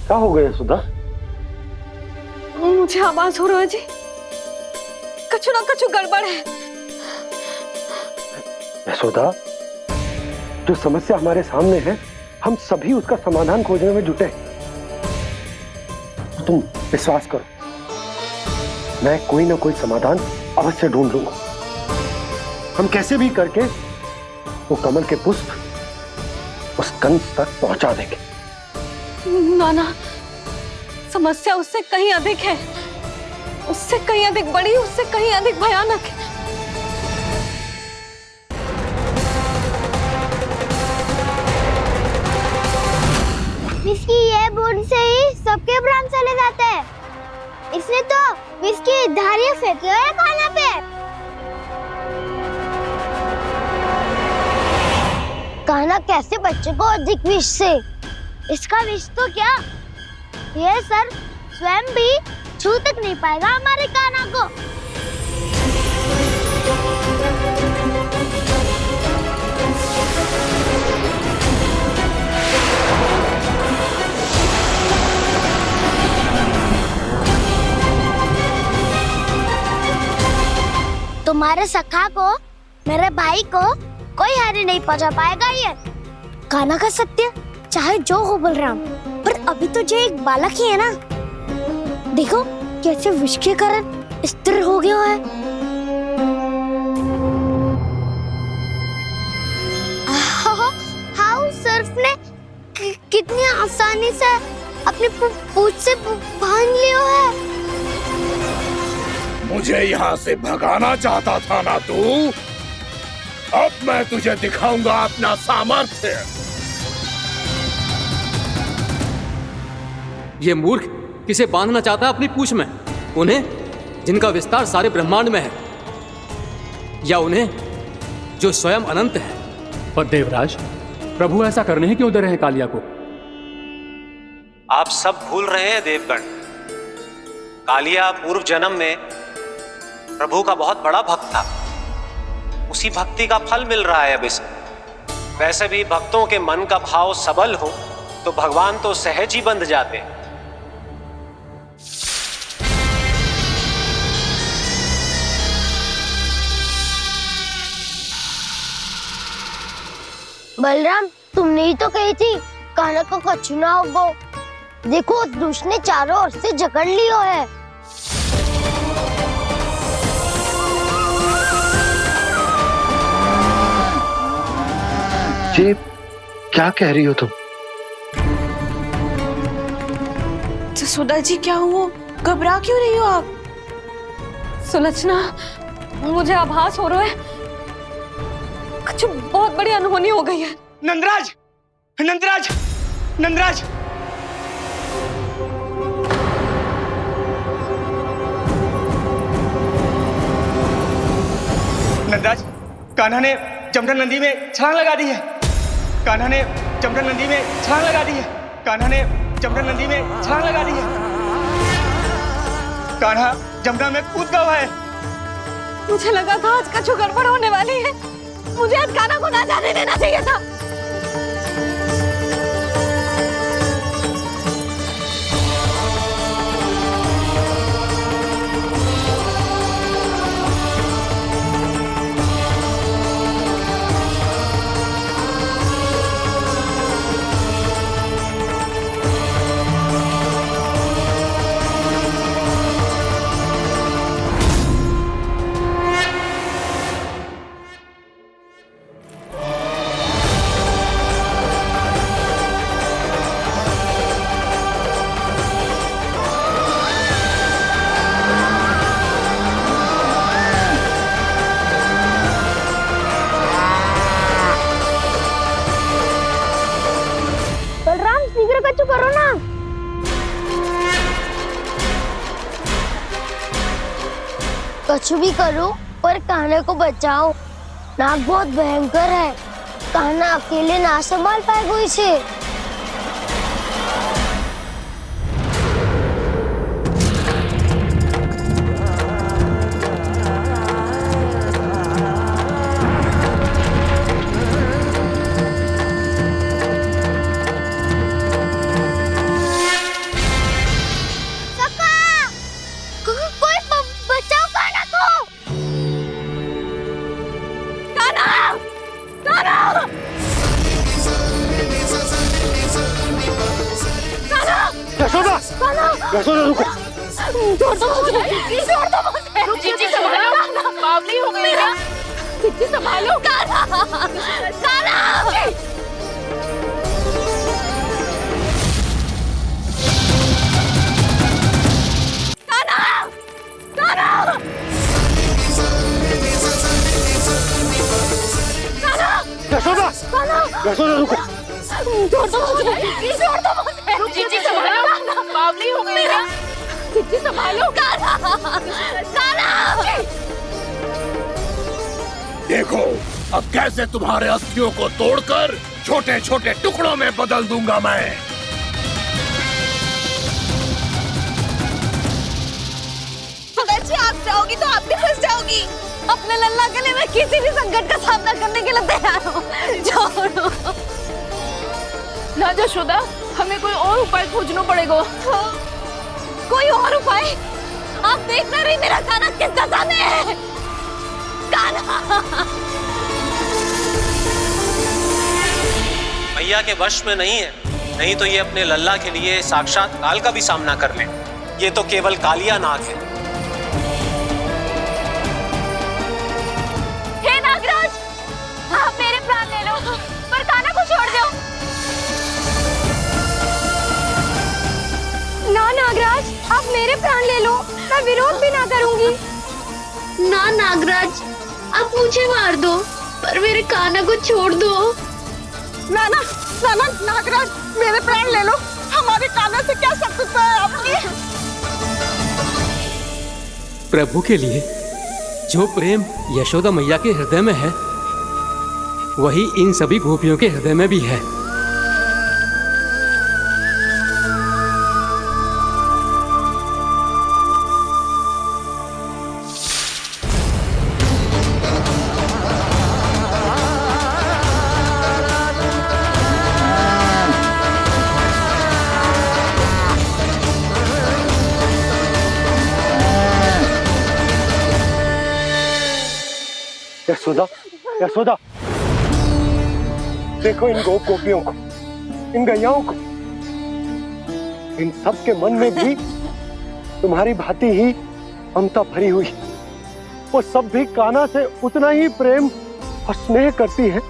S15: क्या हो गया सुधा?
S6: मुझे आवाज हो रहा है जी, कछु ना कछु गड़बड़ है।
S15: यशोदा, जो समस्या हमारे सामने है, हम सभी उसका समाधान खोजने में जुटे। तुम विश्वास करो, मैं कोई ना कोई समाधान अवश्य ढूंढ लूंगा। हम कैसे भी करके वो कमल के पुष्प उस कंस तक पहुंचा देंगे।
S6: नाना, समस्या उससे कहीं अधिक है, उससे कहीं अधिक बड़ी, उससे कहीं अधिक भयानक है।
S4: विस्की ये बूंद से ही सबके प्राण चले जाते हैं। इसने तो विस्की धारियां फेंकी है खाना पे। कान्हा कैसे बच्चे को अधिक विष से? इसका विष तो क्या, ये सर स्वयं भी छू तक नहीं पाएगा हमारे कान्हा को। तुम्हारे सखा को, मेरे भाई को कोई हानि नहीं पहुंचा पाएगा। ये कान्हा का सत्य चाहे जो हो बलराम, पर अभी तो जो एक बालक ही है ना। देखो कैसे विष के कारण स्थिर हो गया है। हाउ सर्फ ने कितनी आसानी से अपनी पूंछ से बांध लिया है।
S21: मुझे यहाँ से भगाना चाहता था ना तू? अब मैं तुझे दिखाऊंगा अपना सामर्थ्य।
S1: ये मूर्ख किसे बांधना चाहता है अपनी पूंछ में? उन्हें जिनका विस्तार सारे ब्रह्मांड में है, या उन्हें जो स्वयं अनंत है?
S11: पर देवराज, प्रभु ऐसा करने ही क्यों दे रहे हैं कालिया को?
S9: आप सब भूल रहे हैं देवगण, कालिया पूर्व जन्म में प्रभु का बहुत बड़ा भक्त था। उसी भक्ति का फल मिल रहा है अब इसे। वैसे भी भक्तों के मन का भाव सबल हो तो भगवान तो सहज ही बंध जाते हैं।
S4: बलराम, तुमने ही तो कही थी कान्हा को कछु ना होगो। देखो उस दुष्ट ने चारों ओर से जकड़ लियो है।
S5: ये क्या कह रही हो तुम?
S20: जसोदा जी, क्या हुआ? घबरा क्यों रही हो आप?
S6: सुलक्षणा, मुझे आभास हो रहा है कुछ बहुत बड़ी अनहोनी हो गई है।
S14: नंदराज, नंदराज, नंदराज! नंदराज, कान्हा ने जमना नदी में छलांग लगा दी है। कान्हा ने जमना नदी में छलांग लगा दी है। कान्हा ने जमना नदी में छलांग लगा दी है। कान्हा जमना में कूद गया है।
S6: मुझे लगा था आज कछु गड़बड़ होने वाली है। मुझे आज कान्हा को ना जाने देना चाहिए था।
S4: कुछ भी करो पर कान्हा को बचाओ। नाग बहुत भयंकर है, कान्हा अकेले ना संभाल पाएगा इसे।
S15: यशोदा रुको।
S16: छोड़ दो मुझे, छोड़ दो मुझे। जीजी संभालो, बावली हो गई क्या? जीजी संभालो। कान्हा, कान्हा।
S15: यशोदा, यशोदा रुको।
S16: छोड़ दो मुझे, छोड़ दो मुझे। जीजी संभालो, बावली हो गई क्या? जीजी संभालो। कान्हा, कान्हा।
S21: देखो अब कैसे तुम्हारे अस्थियों को तोड़कर छोटे छोटे टुकड़ों में बदल दूंगा मैं।
S20: अगर जी आप जाओगी तो आप भी फंस जाओगी।
S6: अपने लल्ला के लिए मैं किसी भी संकट का सामना करने के लिए तैयार हूँ। छोड़ो
S16: ना यशोदा, हमें कोई और उपाय खोजना पड़ेगा।
S6: कोई और उपाय? आप देख ना रही मेरा कान्हा किस दशा में है। कान्हा
S3: मैया के वश में नहीं है, नहीं तो ये अपने लल्ला के लिए साक्षात काल का भी सामना कर ले। ये तो केवल कालिया नाग है।
S6: हे नागराज, आप मेरे प्राण ले लो पर कान्हा को छोड़ दो।
S4: ना नागराज, आप मेरे प्राण ले लो, मैं विरोध भी ना करूंगी।
S10: ना नागराज, आप मुझे मार दो पर मेरे कान्हा को छोड़ दो।
S13: ना ना ना ना नागराज, मेरे प्राण ले लो, हमारे कान्हा से क्या शत्रुता है आपकी?
S1: प्रभु के लिए जो प्रेम यशोदा मैया के हृदय में है, वही इन सभी गोपियों के हृदय में भी है।
S15: यशोदा, यशोदा, देखो इन गोपियों को, इन गैयाओं को, इन सब के मन में भी तुम्हारी भांति ही ममता भरी हुई। वो सब भी कान्हा से उतना ही प्रेम और स्नेह करती है,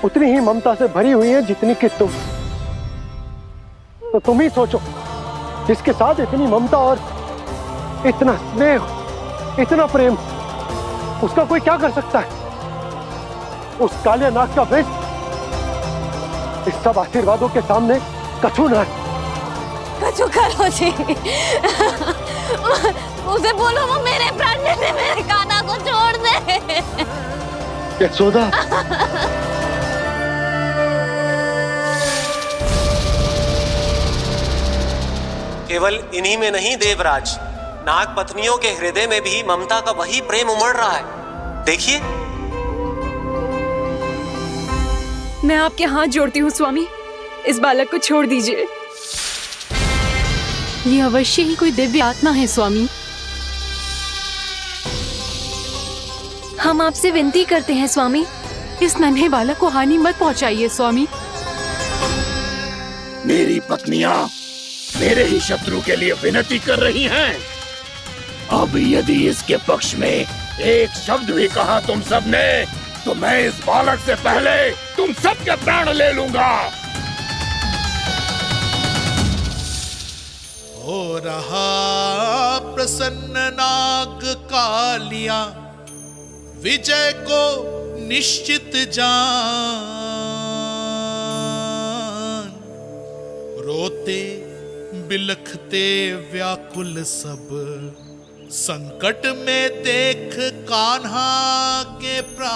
S15: उतनी ही ममता से भरी हुई है जितनी कि तुम। तो तुम ही सोचो, जिसके साथ इतनी ममता और इतना स्नेह, इतना प्रेम, उसका कोई क्या कर सकता है? उस कालिया नाग का वेश इस सब आशीर्वादों के सामने कछु ना है।
S6: कछु करो जी। उसे बोलो वो मेरे प्राण ले ले, मेरे कान्हा को छोड़ दे।
S15: यशोदा,
S3: केवल इन्हीं में नहीं देवराज, नाग पत्नियों के हृदय में भी ममता का वही प्रेम उमड़ रहा है। देखिए।
S19: मैं आपके हाथ जोड़ती हूँ स्वामी, इस बालक को छोड़ दीजिए। ये अवश्य ही कोई दिव्य आत्मा है स्वामी। हम आपसे विनती करते हैं स्वामी, इस नन्हे बालक को हानि मत पहुंचाइए स्वामी।
S21: मेरी पत्नियां मेरे ही शत्रु के लिए विनती कर रही हैं। अब यदि इसके पक्ष में एक शब्द भी कहा तुम सबने, तो मैं इस बालक से पहले तुम सबके प्राण ले लूंगा।
S7: हो रहा प्रसन्न नाग कालिया, विजय को निश्चित जान। रोते बिलखते व्याकुल सब संकट में देख कान्हा के प्राण।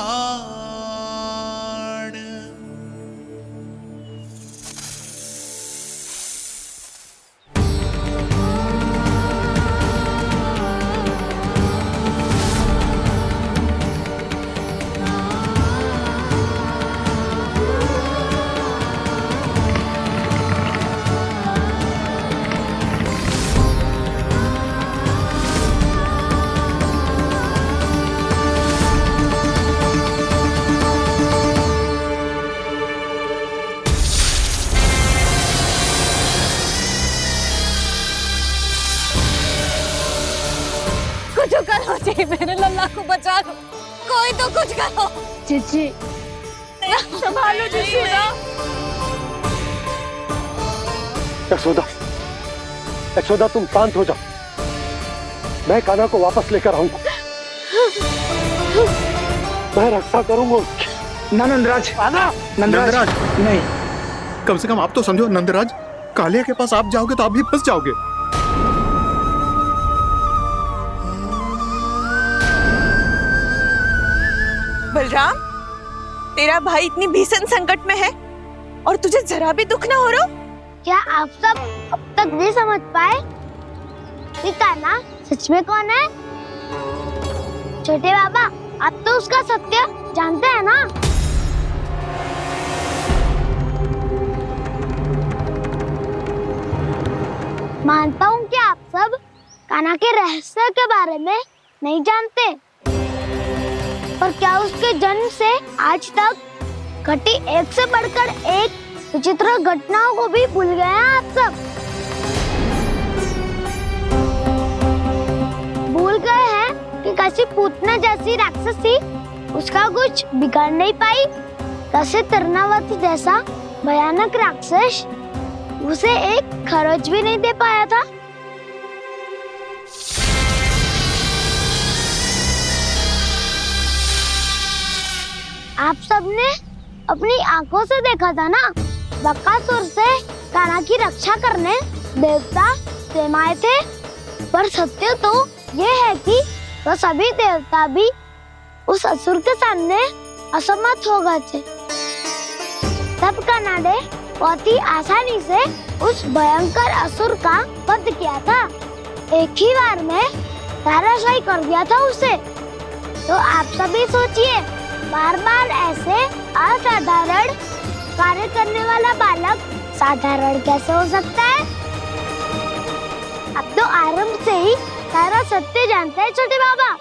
S6: कुछ करो जी, मेरे लल्ला को बचा लो, कोई तो कुछ करो।
S10: जीजी
S6: संभालो जी।
S15: यशोदा, यशोदा तुम शांत हो जाओ, मैं कान्हा को वापस लेकर आऊंगा, मैं रक्षा करूंगा उसकी।
S14: ना नंदराज,
S2: नंदराज
S14: नहीं,
S2: कम से कम आप तो समझो नंदराज, कालिया के पास आप जाओगे तो आप भी फंस जाओगे।
S20: बलराम, तेरा भाई इतनी भीषण संकट में है और तुझे जरा भी दुख ना हो रहा?
S4: क्या आप सब अब तक नहीं समझ पाए कि कान्हा सच में कौन है? छोटे बाबा, आप तो उसका सत्य जानते हैं ना? मानता हूँ कि आप सब कान्हा के रहस्य के बारे में नहीं जानते, पर क्या उसके जन्म से आज तक घटी एक से बढ़कर एक विचित्र घटनाओं को भी भूल गए हैं आप सब? भूल गए हैं कि कैसी पूतना जैसी राक्षसी उसका कुछ बिगाड़ नहीं पाई, कैसे तरनावती जैसा भयानक राक्षस उसे एक खरोच भी नहीं दे पाया था। आप सबने अपनी आंखों से देखा था ना, बकासुर से कान्हा की रक्षा करने देवता स्वयं आए थे, पर सत्य तो ये है कि वह सभी देवता भी उस असुर के सामने असमर्थ हो गए थे। तब कान्हा ने बहुत ही आसानी से उस भयंकर असुर का वध किया था, एक ही बार में धराशायी कर दिया था उसे। तो आप सभी सोचिए, बार बार ऐसे असाधारण कार्य करने वाला बालक साधारण कैसे हो सकता है? अब तो आरंभ से ही सारा सत्य जानते हैं छोटे बाबा।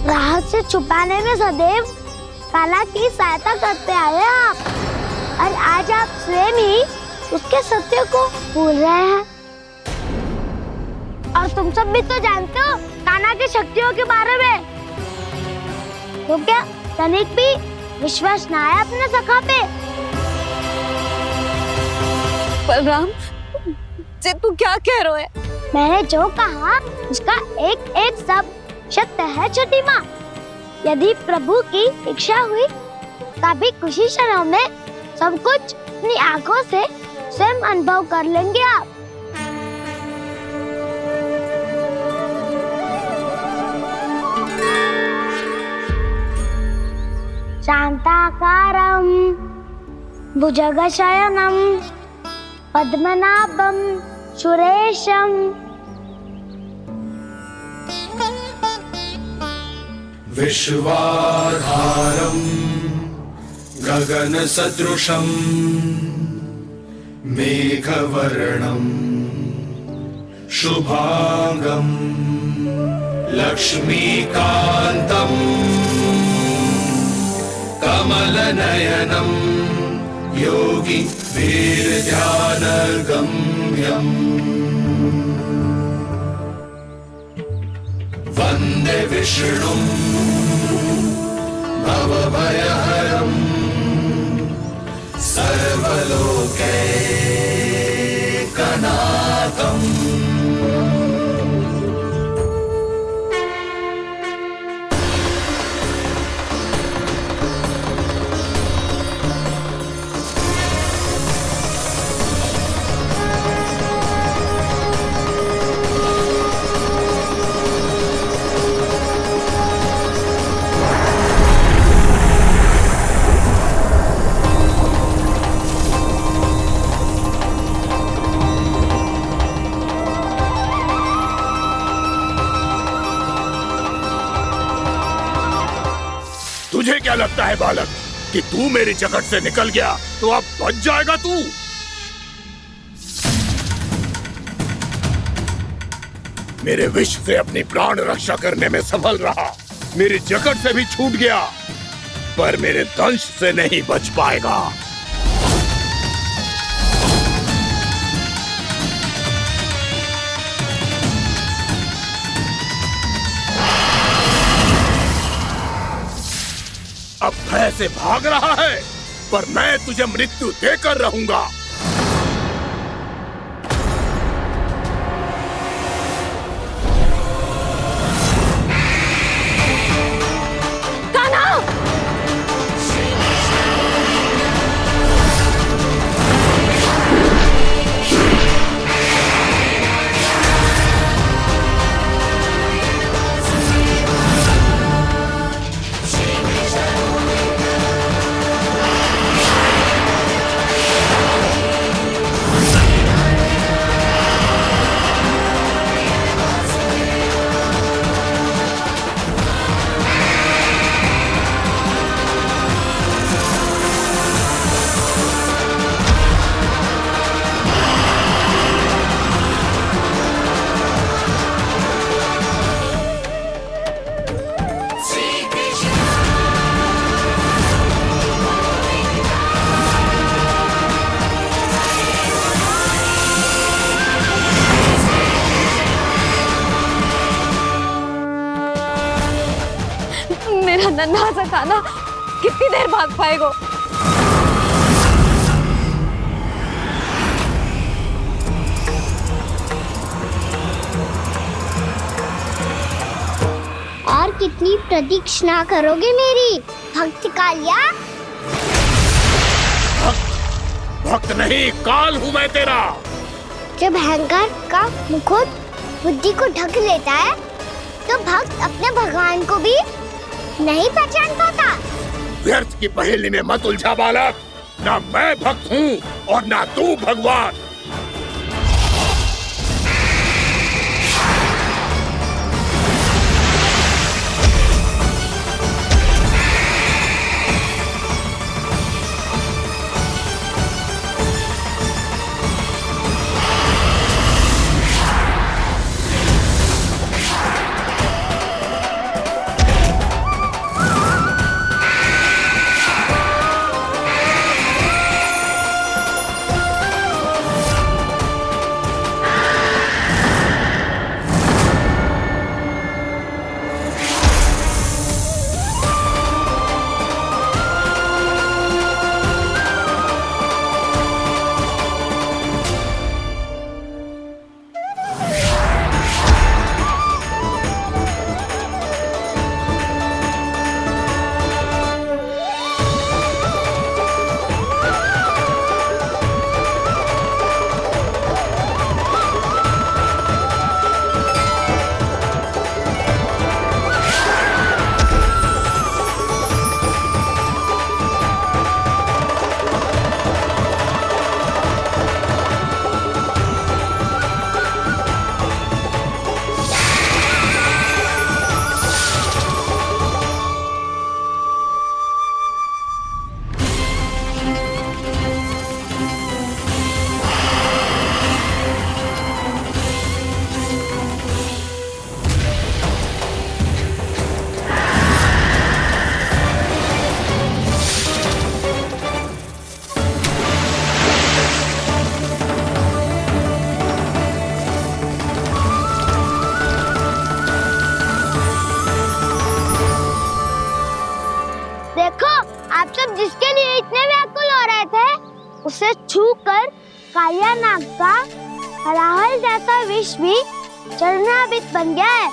S4: रहस्य छुपाने में सदैव कान्हा की सहायता करते आए हैं आप, और आज आप स्वयं ही उसके सत्य को भूल रहे हैं। और तुम सब भी तो जानते हो कान्हा की शक्तियों के बारे में, तो क्या तनिक भी विश्वास ना है अपने सखा पे?
S6: बलराम, जे तू क्या कह रहा है?
S4: मैंने जो कहा उसका एक एक शब्द सत्य है छोटी माँ। यदि प्रभु की इच्छा हुई तभी कुछ ही क्षणों में सब कुछ अपनी आंखों से स्वयं अनुभव कर लेंगे आप। शांताकारं भुजगशयनं पद्मनाभं सुरेशं
S21: विश्वाधारं गगनसदृशं मेघवर्णं शुभांगं लक्ष्मीकान्तं कमलनयनं योगी वीरध्यानगम्यम् वन्दे विष्णुं भवभयहरं सर्वलोकैकनाथम् लगता है बालक कि तू मेरी जगत से निकल गया तो अब बच जाएगा तू? मेरे विष से अपनी प्राण रक्षा करने में सफल रहा, मेरी जगत से भी छूट गया, पर मेरे दंश से नहीं बच पाएगा। अब भय से भाग रहा है, पर मैं तुझे मृत्यु देकर रहूंगा।
S6: मेरा नन्हा सा कान्हा कितनी देर भाग पाएगा?
S4: और कितनी प्रतीक्षा करोगे मेरी भक्त कालिया?
S21: भक्त नहीं, काल हूं मैं तेरा।
S4: जब अहंकार का मुकुट बुद्धि को ढक लेता है तो भक्त अपने भगवान को भी नहीं पहचान पाता।
S21: व्यर्थ की पहेली में मत उलझा बालक, ना मैं भक्त हूँ और ना तू भगवान।
S4: जिसके लिए इतने व्याकुल हो रहे थे, उसे छूकर कालिया नाग का हलाहल जैसा विष भी चरणामृत बन गया है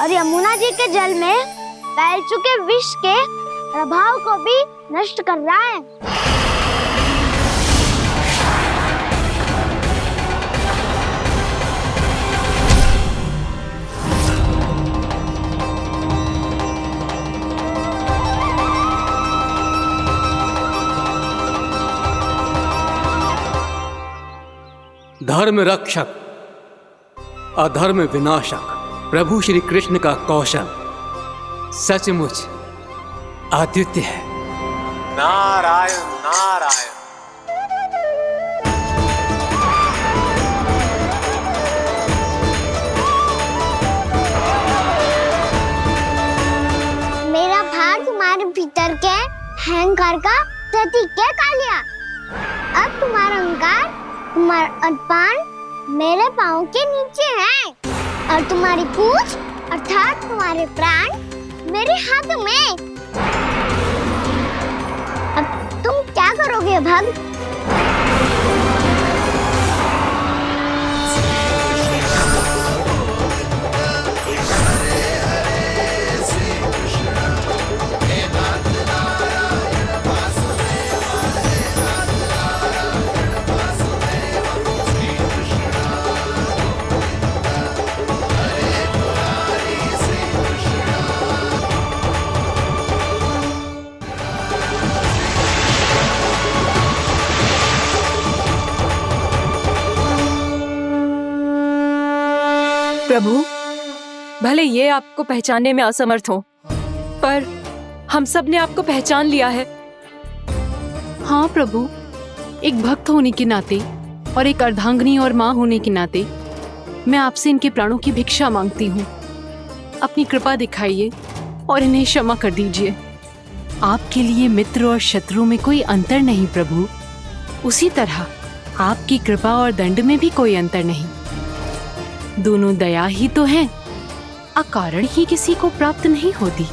S4: और यमुना जी के जल में फैल चुके विष के प्रभाव को भी नष्ट कर रहा है।
S1: धर्म रक्षक, अधर्म विनाशक प्रभु श्री कृष्ण का कौशल सचमुच अद्वितीय है।
S3: नारायण नारायण।
S4: मेरा भार तुम्हारे भीतर के अहंकार का प्रतीक है कालिया। अब तुम्हारा अहंकार, तुम्हारा अभिमान मेरे पाँव के नीचे है और तुम्हारी पूंछ अर्थात तुम्हारे प्राण मेरे हाथ में। अब तुम क्या करोगे भक्त?
S8: प्रभु, भले ये आपको पहचानने में असमर्थ हो, पर हम सब ने आपको पहचान लिया है।
S19: हाँ प्रभु, एक भक्त होने के नाते और एक अर्धांगिनी और माँ होने के नाते मैं आपसे इनके प्राणों की भिक्षा मांगती हूँ। अपनी कृपा दिखाइए और इन्हें क्षमा कर दीजिए। आपके लिए मित्र और शत्रु में कोई अंतर नहीं प्रभु। उसी तरह आपकी कृपा और दंड में भी कोई अंतर नहीं। दोनों दया ही तो हैं, अकारण ही किसी को प्राप्त नहीं होती।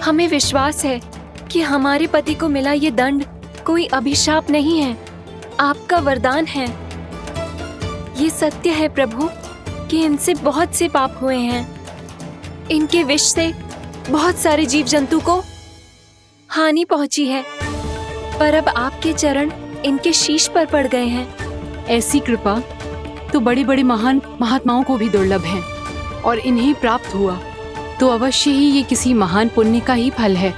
S8: हमें विश्वास है कि हमारे पति को मिला ये दंड कोई अभिशाप नहीं है, आपका वरदान है। ये सत्य है प्रभु कि इनसे बहुत से पाप हुए हैं। इनके विष से बहुत सारे जीव जंतु को हानि पहुंची है, पर अब आपके चरण इनके शीश पर पड़ गए हैं।
S19: ऐसी कृपा तो बड़े बड़े महान महात्माओं को भी दुर्लभ है, और इन्हें प्राप्त हुआ तो अवश्य ही ये किसी महान पुण्य का ही फल है।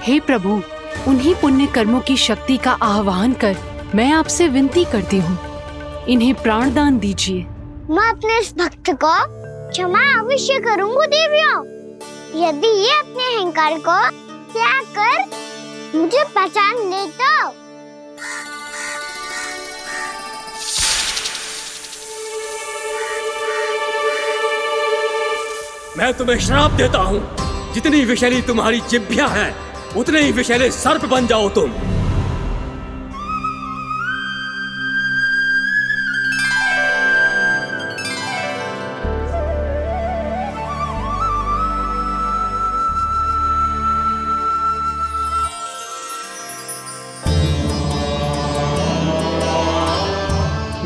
S19: हे प्रभु, उन्हीं पुण्य कर्मों की शक्ति का आह्वान कर मैं आपसे विनती करती हूँ, इन्हें प्राण दान दीजिए।
S4: मैं अपने इस भक्त को क्षमा अवश्य करूँगी देवियों, यदि ये अपने अहंकार को त्याग कर मुझे पहचान ले तो।
S1: मैं तुम्हें श्राप देता हूँ, जितनी विषैली तुम्हारी जिह्वा है उतने ही विषैले सर्प बन जाओ तुम।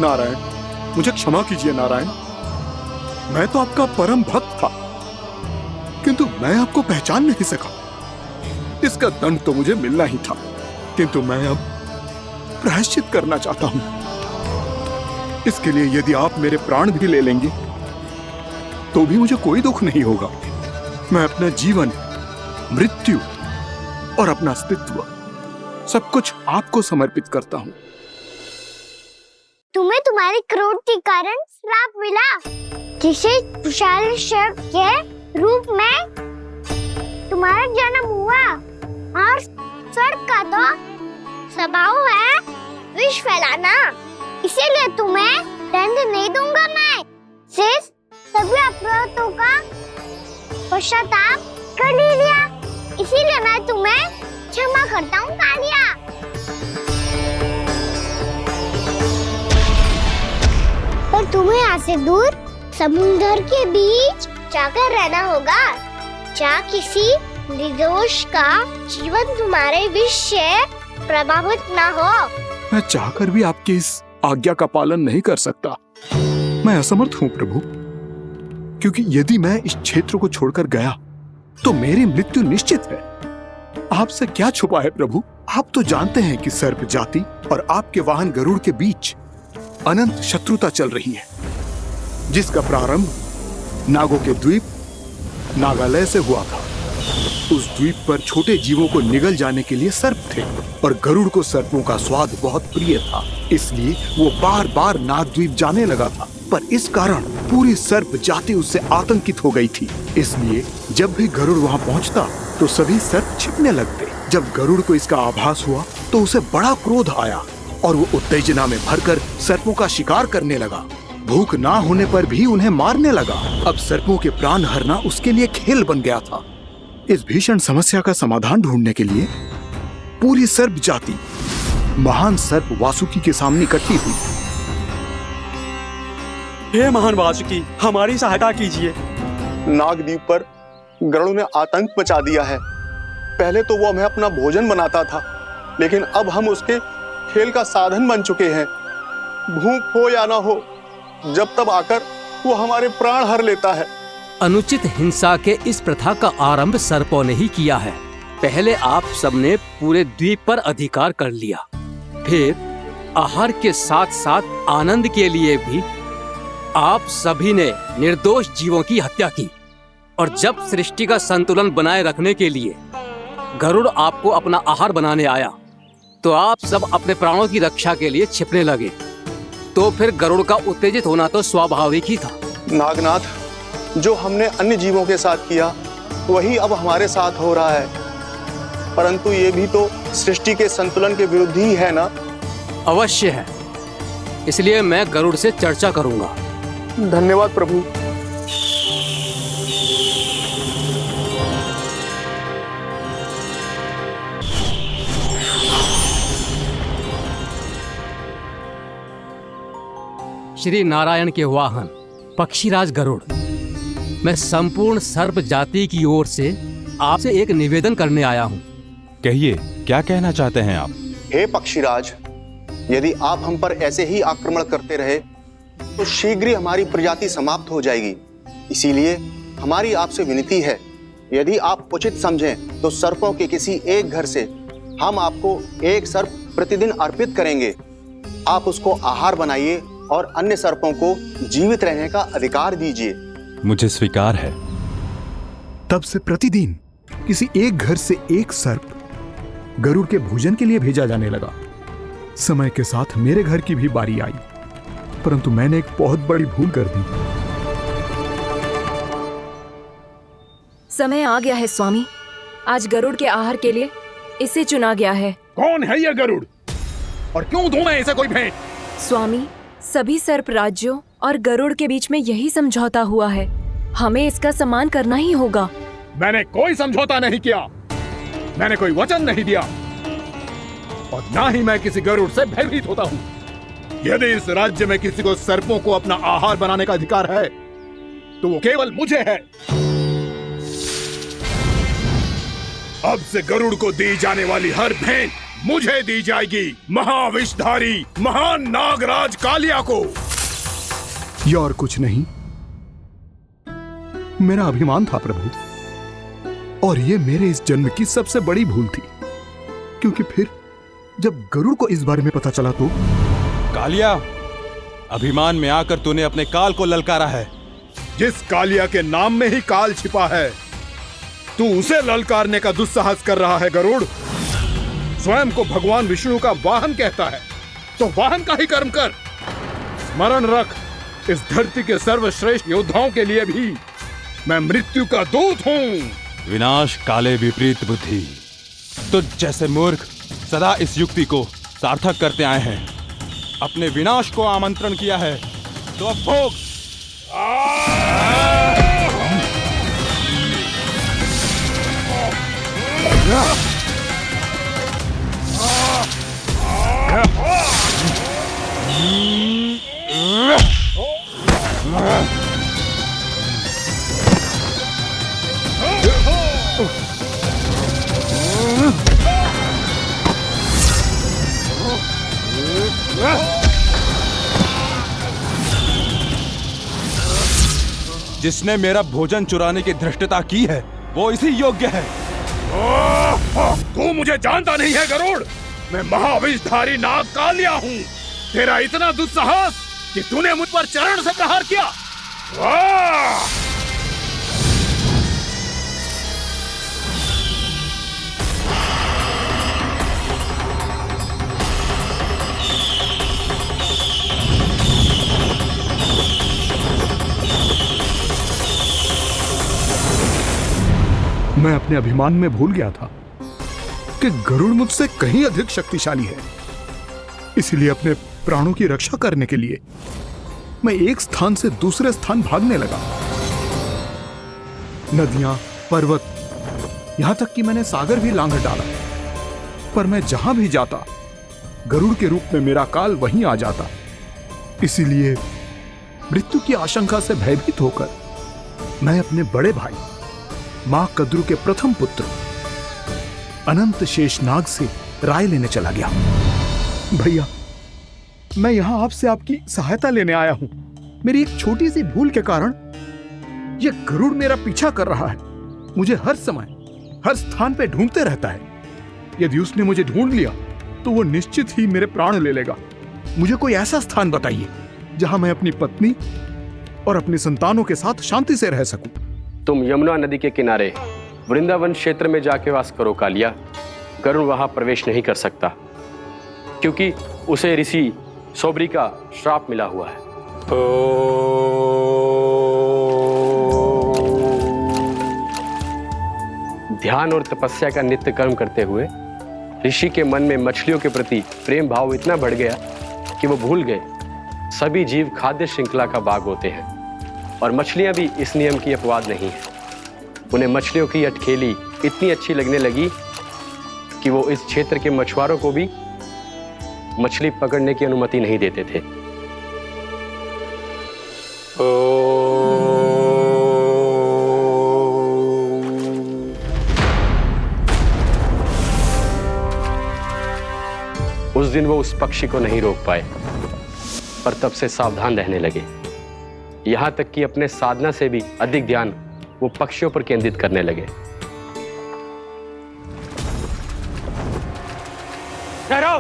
S2: नारायण, मुझे क्षमा कीजिए नारायण। मैं तो आपका परम भक्त था, किंतु मैं आपको पहचान नहीं सका। इसका दंड तो मुझे मिलना ही था, किंतु मैं अब प्रायश्चित करना चाहता हूं। इसके लिए यदि आप मेरे प्राण भी ले लेंगे तो भी मुझे कोई दुख नहीं होगा। मैं अपना जीवन, मृत्यु और अपना अस्तित्व सब कुछ आपको समर्पित करता हूं।
S4: तुम्हें तुम्हारे क्रोध के कारण श्राप मिला, जिसे विशाल सर्प के रूप में तुम्हारा जन्म हुआ, और सर्प का तो स्वभाव है विष फैलाना। इसीलिए तुम्हें दंड नहीं दूंगा मैं, सिर्फ सभी अपराधों का पश्चाताप कर लिया। इसीलिए मैं तुम्हें क्षमा करता हूँ कालिया। पर तुम्हें यहाँ से दूर समुद्र के बीच जाकर रहना होगा, जहाँ किसी निर्दोष का जीवन तुम्हारे विष से प्रभावित ना हो।
S2: मैं चाहकर भी आपकी इस आज्ञा का पालन नहीं कर सकता। मैं असमर्थ हूँ प्रभु, क्योंकि यदि मैं इस क्षेत्र को छोड़कर गया तो मेरी मृत्यु निश्चित है। आपसे क्या छुपा है प्रभु? आप तो जानते हैं कि सर्प जाति और आपके वाहन गरुड़ के बीच अनंत शत्रुता चल रही है, जिसका प्रारंभ नागों के द्वीप नागालय से हुआ था। उस द्वीप पर छोटे जीवों को निगल जाने के लिए सर्प थे, और गरुड़ को सर्पों का स्वाद बहुत प्रिय था, इसलिए वो बार बार नागद्वीप जाने लगा था। पर इस कारण पूरी सर्प जाति उससे आतंकित हो गई थी। इसलिए जब भी गरुड़ वहां पहुंचता तो सभी सर्प छिपने लगते। जब गरुड़ को इसका आभास हुआ तो उसे बड़ा क्रोध आया और वो उत्तेजना में भरकर सर्पों का शिकार करने लगा। भूख ना होने पर भी उन्हें मारने लगा। अब सर्पों के प्राण हरना उसके लिए खेल बन गया था। इस भीषण समस्या का समाधान ढूंढने के लिए पूरी सर्प जाति महान सर्प वासुकी के सामने इकट्ठी हुई।
S12: हे महान वासुकी, हमारी सहायता कीजिए।
S22: नागद्वीप पर गरुड़ ने आतंक मचा दिया है। पहले तो वो हमें अपना भोजन बनाता था, लेकिन अब हम उसके खेल का साधन बन चुके हैं। भूख हो या ना हो, जब तब आकर वो हमारे प्राण हर लेता है।
S1: अनुचित हिंसा के इस प्रथा का आरंभ सर्पों ने ही किया है। पहले आप सबने पूरे द्वीप पर अधिकार कर लिया, फिर आहार के साथ साथ आनंद के लिए भी आप सभी ने निर्दोष जीवों की हत्या की। और जब सृष्टि का संतुलन बनाए रखने के लिए गरुड़ आपको अपना आहार बनाने आया तो आप सब अपने प्राणों की रक्षा के लिए छिपने लगे। तो फिर गरुड़ का उत्तेजित होना तो स्वाभाविक ही था।
S22: नागनाथ, जो हमने अन्य जीवों के साथ किया वही अब हमारे साथ हो रहा है, परंतु ये भी तो सृष्टि के संतुलन के विरुद्ध ही है ना?
S1: अवश्य है, इसलिए मैं गरुड़ से चर्चा करूंगा।
S22: धन्यवाद प्रभु।
S1: श्री नारायण के वाहन पक्षीराज गरुड़, मैं संपूर्ण सर्प जाति की ओर से आपसे एक निवेदन करने आया हूँ।
S23: कहिए, क्या कहना चाहते हैं आप?
S22: हे पक्षीराज, यदि आप हम पर ऐसे ही आक्रमण करते रहे तो शीघ्र ही हमारी प्रजाति समाप्त हो जाएगी। इसीलिए हमारी आपसे विनती है, यदि आप उचित समझें तो सर्पों के किसी एक घर से हम आपको एक सर्प प्रतिदिन अर्पित करेंगे। आप उसको आहार बनाइए और अन्य सर्पों को जीवित रहने का अधिकार दीजिए।
S23: मुझे स्वीकार है।
S2: तब से प्रतिदिन किसी एक घर से एक सर्प गरुड़ के भोजन के लिए भेजा जाने लगा। समय के साथ मेरे घर की भी बारी आई, परंतु मैंने एक बहुत बड़ी भूल कर दी।
S8: समय आ गया है स्वामी, आज गरुड़ के आहार के लिए इसे चुना गया है।
S21: कौन है यह गरुड़ और क्यों दूं मैं इसे कोई भेंट?
S8: स्वामी, सभी सर्प राज्यों और गरुड़ के बीच में यही समझौता हुआ है, हमें इसका सम्मान करना ही होगा।
S21: मैंने कोई समझौता नहीं किया, मैंने कोई वचन नहीं दिया और ना ही मैं किसी गरुड़ से भयभीत होता हूँ। यदि इस राज्य में किसी को सर्पों को अपना आहार बनाने का अधिकार है तो वो केवल मुझे है। अब से गरुड़ को दी जाने वाली हर भेंट मुझे दी जाएगी, महाविषधारी महान नागराज कालिया को।
S2: यह और कुछ नहीं, मेरा अभिमान था प्रभु, और ये मेरे इस जन्म की सबसे बड़ी भूल थी, क्योंकि फिर जब गरुड़ को इस बारे में पता चला तो।
S23: कालिया, अभिमान में आकर तूने अपने काल को ललकारा है।
S21: जिस कालिया के नाम में ही काल छिपा है, तू उसे ललकारने का दुस्साहस कर रहा है। गरुड़ स्वयं को भगवान विष्णु का वाहन कहता है, तो वाहन का ही कर्म कर। स्मरण रख, इस धरती के सर्वश्रेष्ठ योद्धाओं के लिए भी मैं मृत्यु का दूत हूँ।
S23: विनाश काले विपरीत बुद्धि। तुझ जैसे मूर्ख सदा इस युक्ति को सार्थक करते आए हैं। अपने विनाश को आमंत्रण किया है तो अब भोग। जिसने मेरा भोजन चुराने की धृष्टता की है वो इसी योग्य है।
S21: तू मुझे जानता नहीं है गरुड़, मैं महाविषधारी नाग कालिया हूँ। तेरा इतना दुस्साहस कि तूने मुझ पर चरण से प्रहार किया।
S2: मैं अपने अभिमान में भूल गया था कि गरुड़ मुझसे कहीं अधिक शक्तिशाली है। इसलिए अपने प्राणों की रक्षा करने के लिए मैं एक स्थान से दूसरे स्थान भागने लगा। नदियां, पर्वत, यहां तक कि मैंने सागर भी लांघ डाला, पर मैं जहां भी जाता गरुड़ के रूप में मेरा काल वहीं आ जाता। इसीलिए मृत्यु की आशंका से भयभीत होकर मैं अपने बड़े भाई मां कद्रू के प्रथम पुत्र अनंत शेषनाग से राय लेने चला गया। भैया, मैं यहां आपसे आपकी सहायता लेने आया हूं। मेरी एक छोटी सी भूल के कारण यह गरुड़ मेरा पीछा कर रहा है। मुझे हर समय हर स्थान पे ढूंढते रहता है। यदि उसने मुझे ढूंढ लिया तो वो निश्चित ही मेरे प्राण ले लेगा। मुझे कोई ऐसा स्थान बताइए जहां मैं अपनी पत्नी और अपनी संतानों के साथ शांति से रह सकूं।
S11: तुम यमुना नदी के किनारे वृंदावन क्षेत्र में जाके वास करो कालिया। गरुड़ वहां प्रवेश नहीं कर सकता, क्योंकि उसे ऋषि सोबरी का श्राप मिला हुआ है। ध्यान और तपस्या का नित्य कर्म करते हुए ऋषि के मन में मछलियों के प्रति प्रेम भाव इतना बढ़ गया कि वो भूल गए सभी जीव खाद्य श्रृंखला का भाग होते हैं, और मछलियां भी इस नियम की अपवाद नहीं है। उन्हें मछलियों की अटखेली इतनी अच्छी लगने लगी कि वो इस क्षेत्र के मछुआरों को भी मछली पकड़ने की अनुमति नहीं देते थे। उस दिन वो उस पक्षी को नहीं रोक पाए, पर तब से सावधान रहने लगे। यहां तक कि अपने साधना से भी अधिक ध्यान वो पक्षियों पर केंद्रित करने लगे।
S12: ठहरो!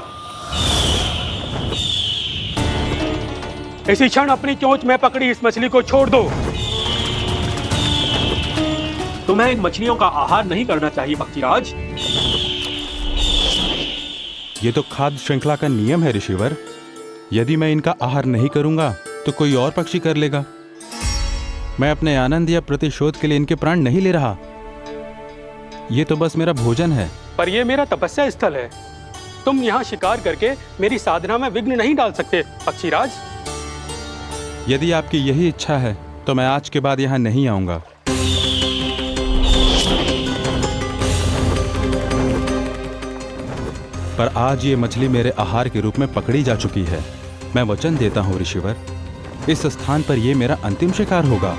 S12: इसी क्षण अपनी चोंच में पकड़ी इस मछली को छोड़ दो।
S14: तुम्हें इन मछलियों का आहार नहीं करना चाहिए पक्षीराज।
S23: ये तो खाद्य श्रृंखला का नियम है ऋषिवर। यदि मैं इनका आहार नहीं करूंगा तो कोई और पक्षी कर लेगा। मैं अपने आनंद या प्रतिशोध के लिए इनके प्राण नहीं ले रहा। ये तो बस मेरा भोजन है।
S14: पर यह मेरा तपस्या स्थल है। तुम यहाँ शिकार करके मेरी साधना में विघ्न नहीं डाल सकते पक्षीराज।
S23: यदि आपकी यही इच्छा है तो मैं आज के बाद यहाँ नहीं आऊंगा। पर आज ये मछली मेरे आहार के रूप में पकड़ी जा चुकी है। मैं वचन देता हूँ ऋषिवर, इस स्थान पर यह मेरा अंतिम शिकार होगा।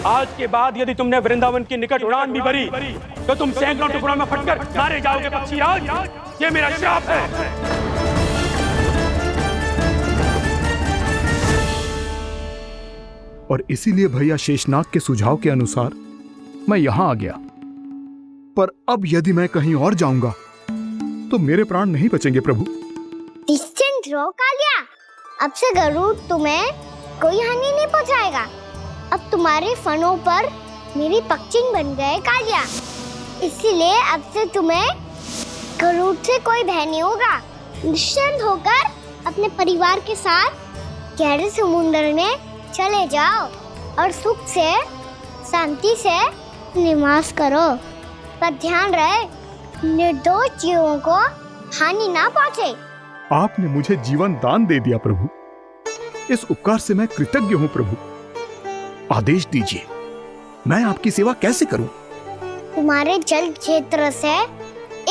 S14: आज के बाद यदि तुमने वृंदावन की निकट उड़ान भी भरी तो तुम सैकड़ों टुकड़ों में फटकर मारे जाओगे पक्षीराज। ये मेरा श्राप है।
S2: और इसीलिए भैया शेषनाग के सुझाव के अनुसार मैं यहां आ गया। पर अब यदि मैं कहीं और जाऊंगा तो मेरे प्राण नहीं बचेंगे प्रभु।
S4: निश्चिंत रहो कालिया, अब से गरुड़ तुम्हें कोई हानि नहीं पहुंचाएगा। अब तुम्हारे फनों पर मेरी पक्षिंग बन गए कालिया, इसीलिए अब से तुम्हें गरुड़ से कोई भय नहीं होगा। निश्चिंत होकर अपने परिवार के साथ गहरे समुद्र में चले जाओ और सुख से शांति से निवास करो। पर ध्यान रहे निर्दोष जीवों को हानि ना पहुंचे।
S2: आपने मुझे जीवन दान दे दिया प्रभु, इस उपकार से मैं कृतज्ञ हूँ प्रभु। आदेश दीजिए, मैं आपकी सेवा कैसे करूं?
S4: तुम्हारे जल क्षेत्र से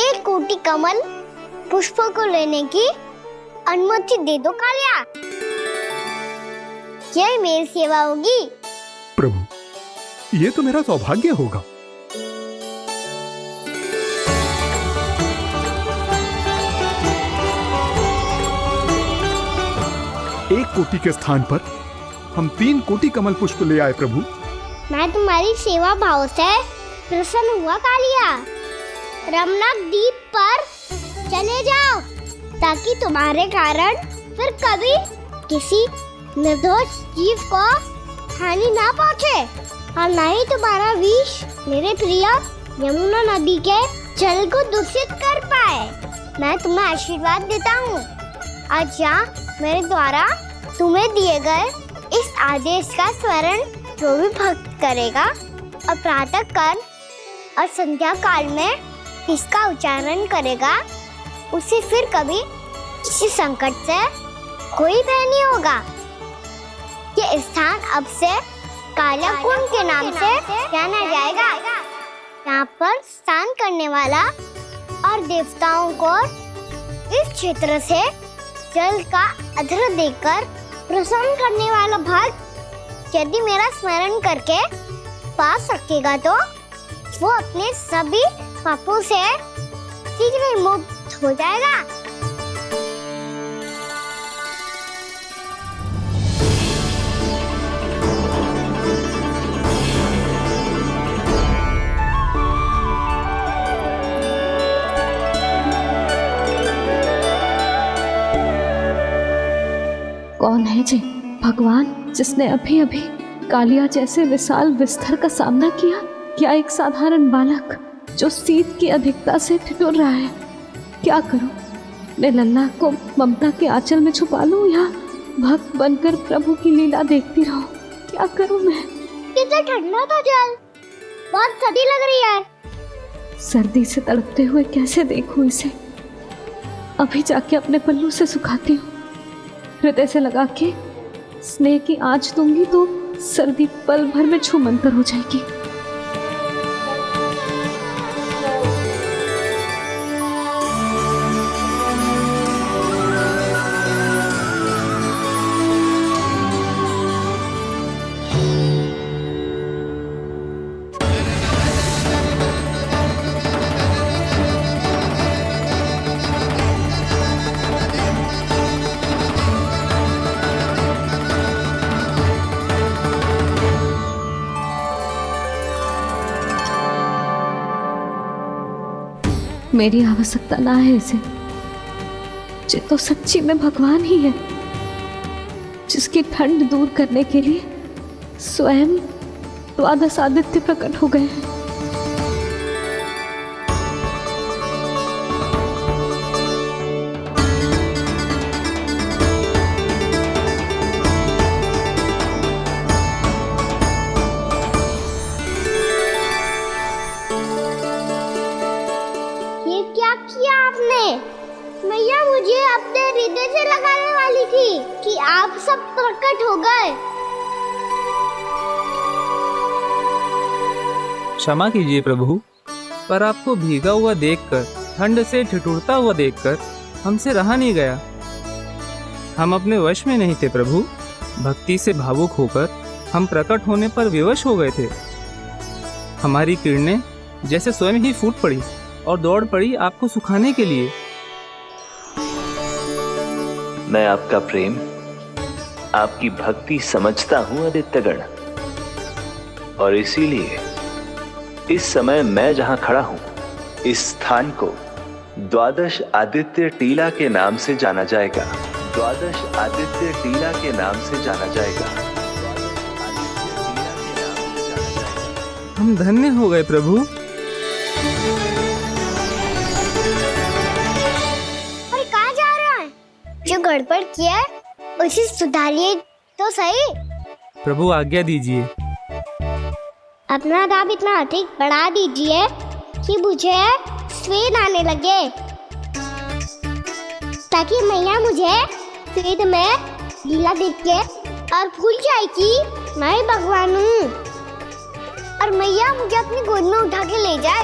S4: 1 कोटि कमल पुष्पों को लेने की अनुमति दे दो कालिया। यह मेरी सेवा होगी
S2: प्रभु। ये तो मेरा सौभाग्य होगा। एक कोटि के स्थान पर हम 3 कोटि कमल पुष्प ले आए प्रभु।
S4: मैं तुम्हारी सेवा भाव से प्रसन्न हुआ कालिया। रमणक द्वीप पर चले जाओ ताकि तुम्हारे कारण फिर कभी किसी निर्दोष जीव को हानि ना पहुंचे और न ही तुम्हारा विष मेरे प्रिय यमुना नदी के जल को दूषित कर पाए। मैं तुम्हें आशीर्वाद देता हूँ। आज यहाँ मेरे द्वारा तुम्हें दिए गए इस आदेश का स्मरण जो भी भक्त करेगा और प्रातः काल और संध्या काल में इसका उच्चारण करेगा, उसे फिर कभी किसी संकट से कोई भय नहीं होगा। ये स्थान अब से कालाकुंड के नाम से जाना जाएगा। यहाँ पर स्नान करने वाला और देवताओं को इस क्षेत्र से जल का अर्घ्य देकर प्रसन्न करने वाला भक्त यदि मेरा स्मरण करके पास रखेगा तो वो अपने सभी पापों से शीघ्र ही मुक्त हो जाएगा।
S6: कौन है जी भगवान जिसने अभी अभी कालिया जैसे विशाल विस्तर का सामना किया? क्या एक साधारण बालक जो शीत की अधिकता से ठिठुर रहा है? क्या करूं? मैं लल्ला को ममता के आंचल में छुपा लूं या भक्त बनकर प्रभु की लीला देखती रहूं? क्या करूं मैं?
S4: कितना ठंडा था जल, बहुत सर्दी लग रही है।
S6: सर्दी से तड़पते हुए कैसे देखूं इसे? अभी जाके अपने पल्लू से सुखाती हूँ, हृदय से लगा के स्नेह की आंच दूंगी तो सर्दी पल भर में छूमंतर हो जाएगी। मेरी आवश्यकता ना है इसे, ये तो सच्ची में भगवान ही है जिसकी ठंड दूर करने के लिए स्वयं द्वादश आदित्य प्रकट हो गए हैं।
S4: मैया मुझे अपने हृदय से लगाने वाली थी कि आप सब प्रकट हो गए।
S9: क्षमा कीजिए प्रभु, पर आपको भीगा हुआ देखकर, ठंड से ठिठुरता हुआ देखकर हमसे रहा नहीं गया। हम अपने वश में नहीं थे प्रभु। भक्ति से भावुक होकर हम प्रकट होने पर विवश हो गए थे। हमारी किरणें जैसे स्वयं ही फूट पड़ी और दौड़ पड़ी आपको सुखाने के लिए।
S17: मैं आपका प्रेम, आपकी भक्ति समझता हूं आदित्यगण, और इसीलिए इस समय मैं जहां खड़ा हूं, इस स्थान को द्वादश आदित्य टीला के नाम से जाना जाएगा। द्वादश आदित्य टीला के नाम से जाना जाएगा।
S9: हम धन्य हो गए प्रभु।
S4: अरे कहाँ जा रहा है? जो गड़बड़ किया है उसे सुधारिए तो सही।
S9: प्रभु आज्ञा दीजिए।
S4: अपना दाब इतना अधिक बढ़ा दीजिए कि मुझे स्वेद आने लगे, ताकि मैया मुझे स्वेद में लीला देख के और भूल जाए कि मैं भगवान हूँ, और मैया मुझे अपनी गोद में उठा के ले जाए।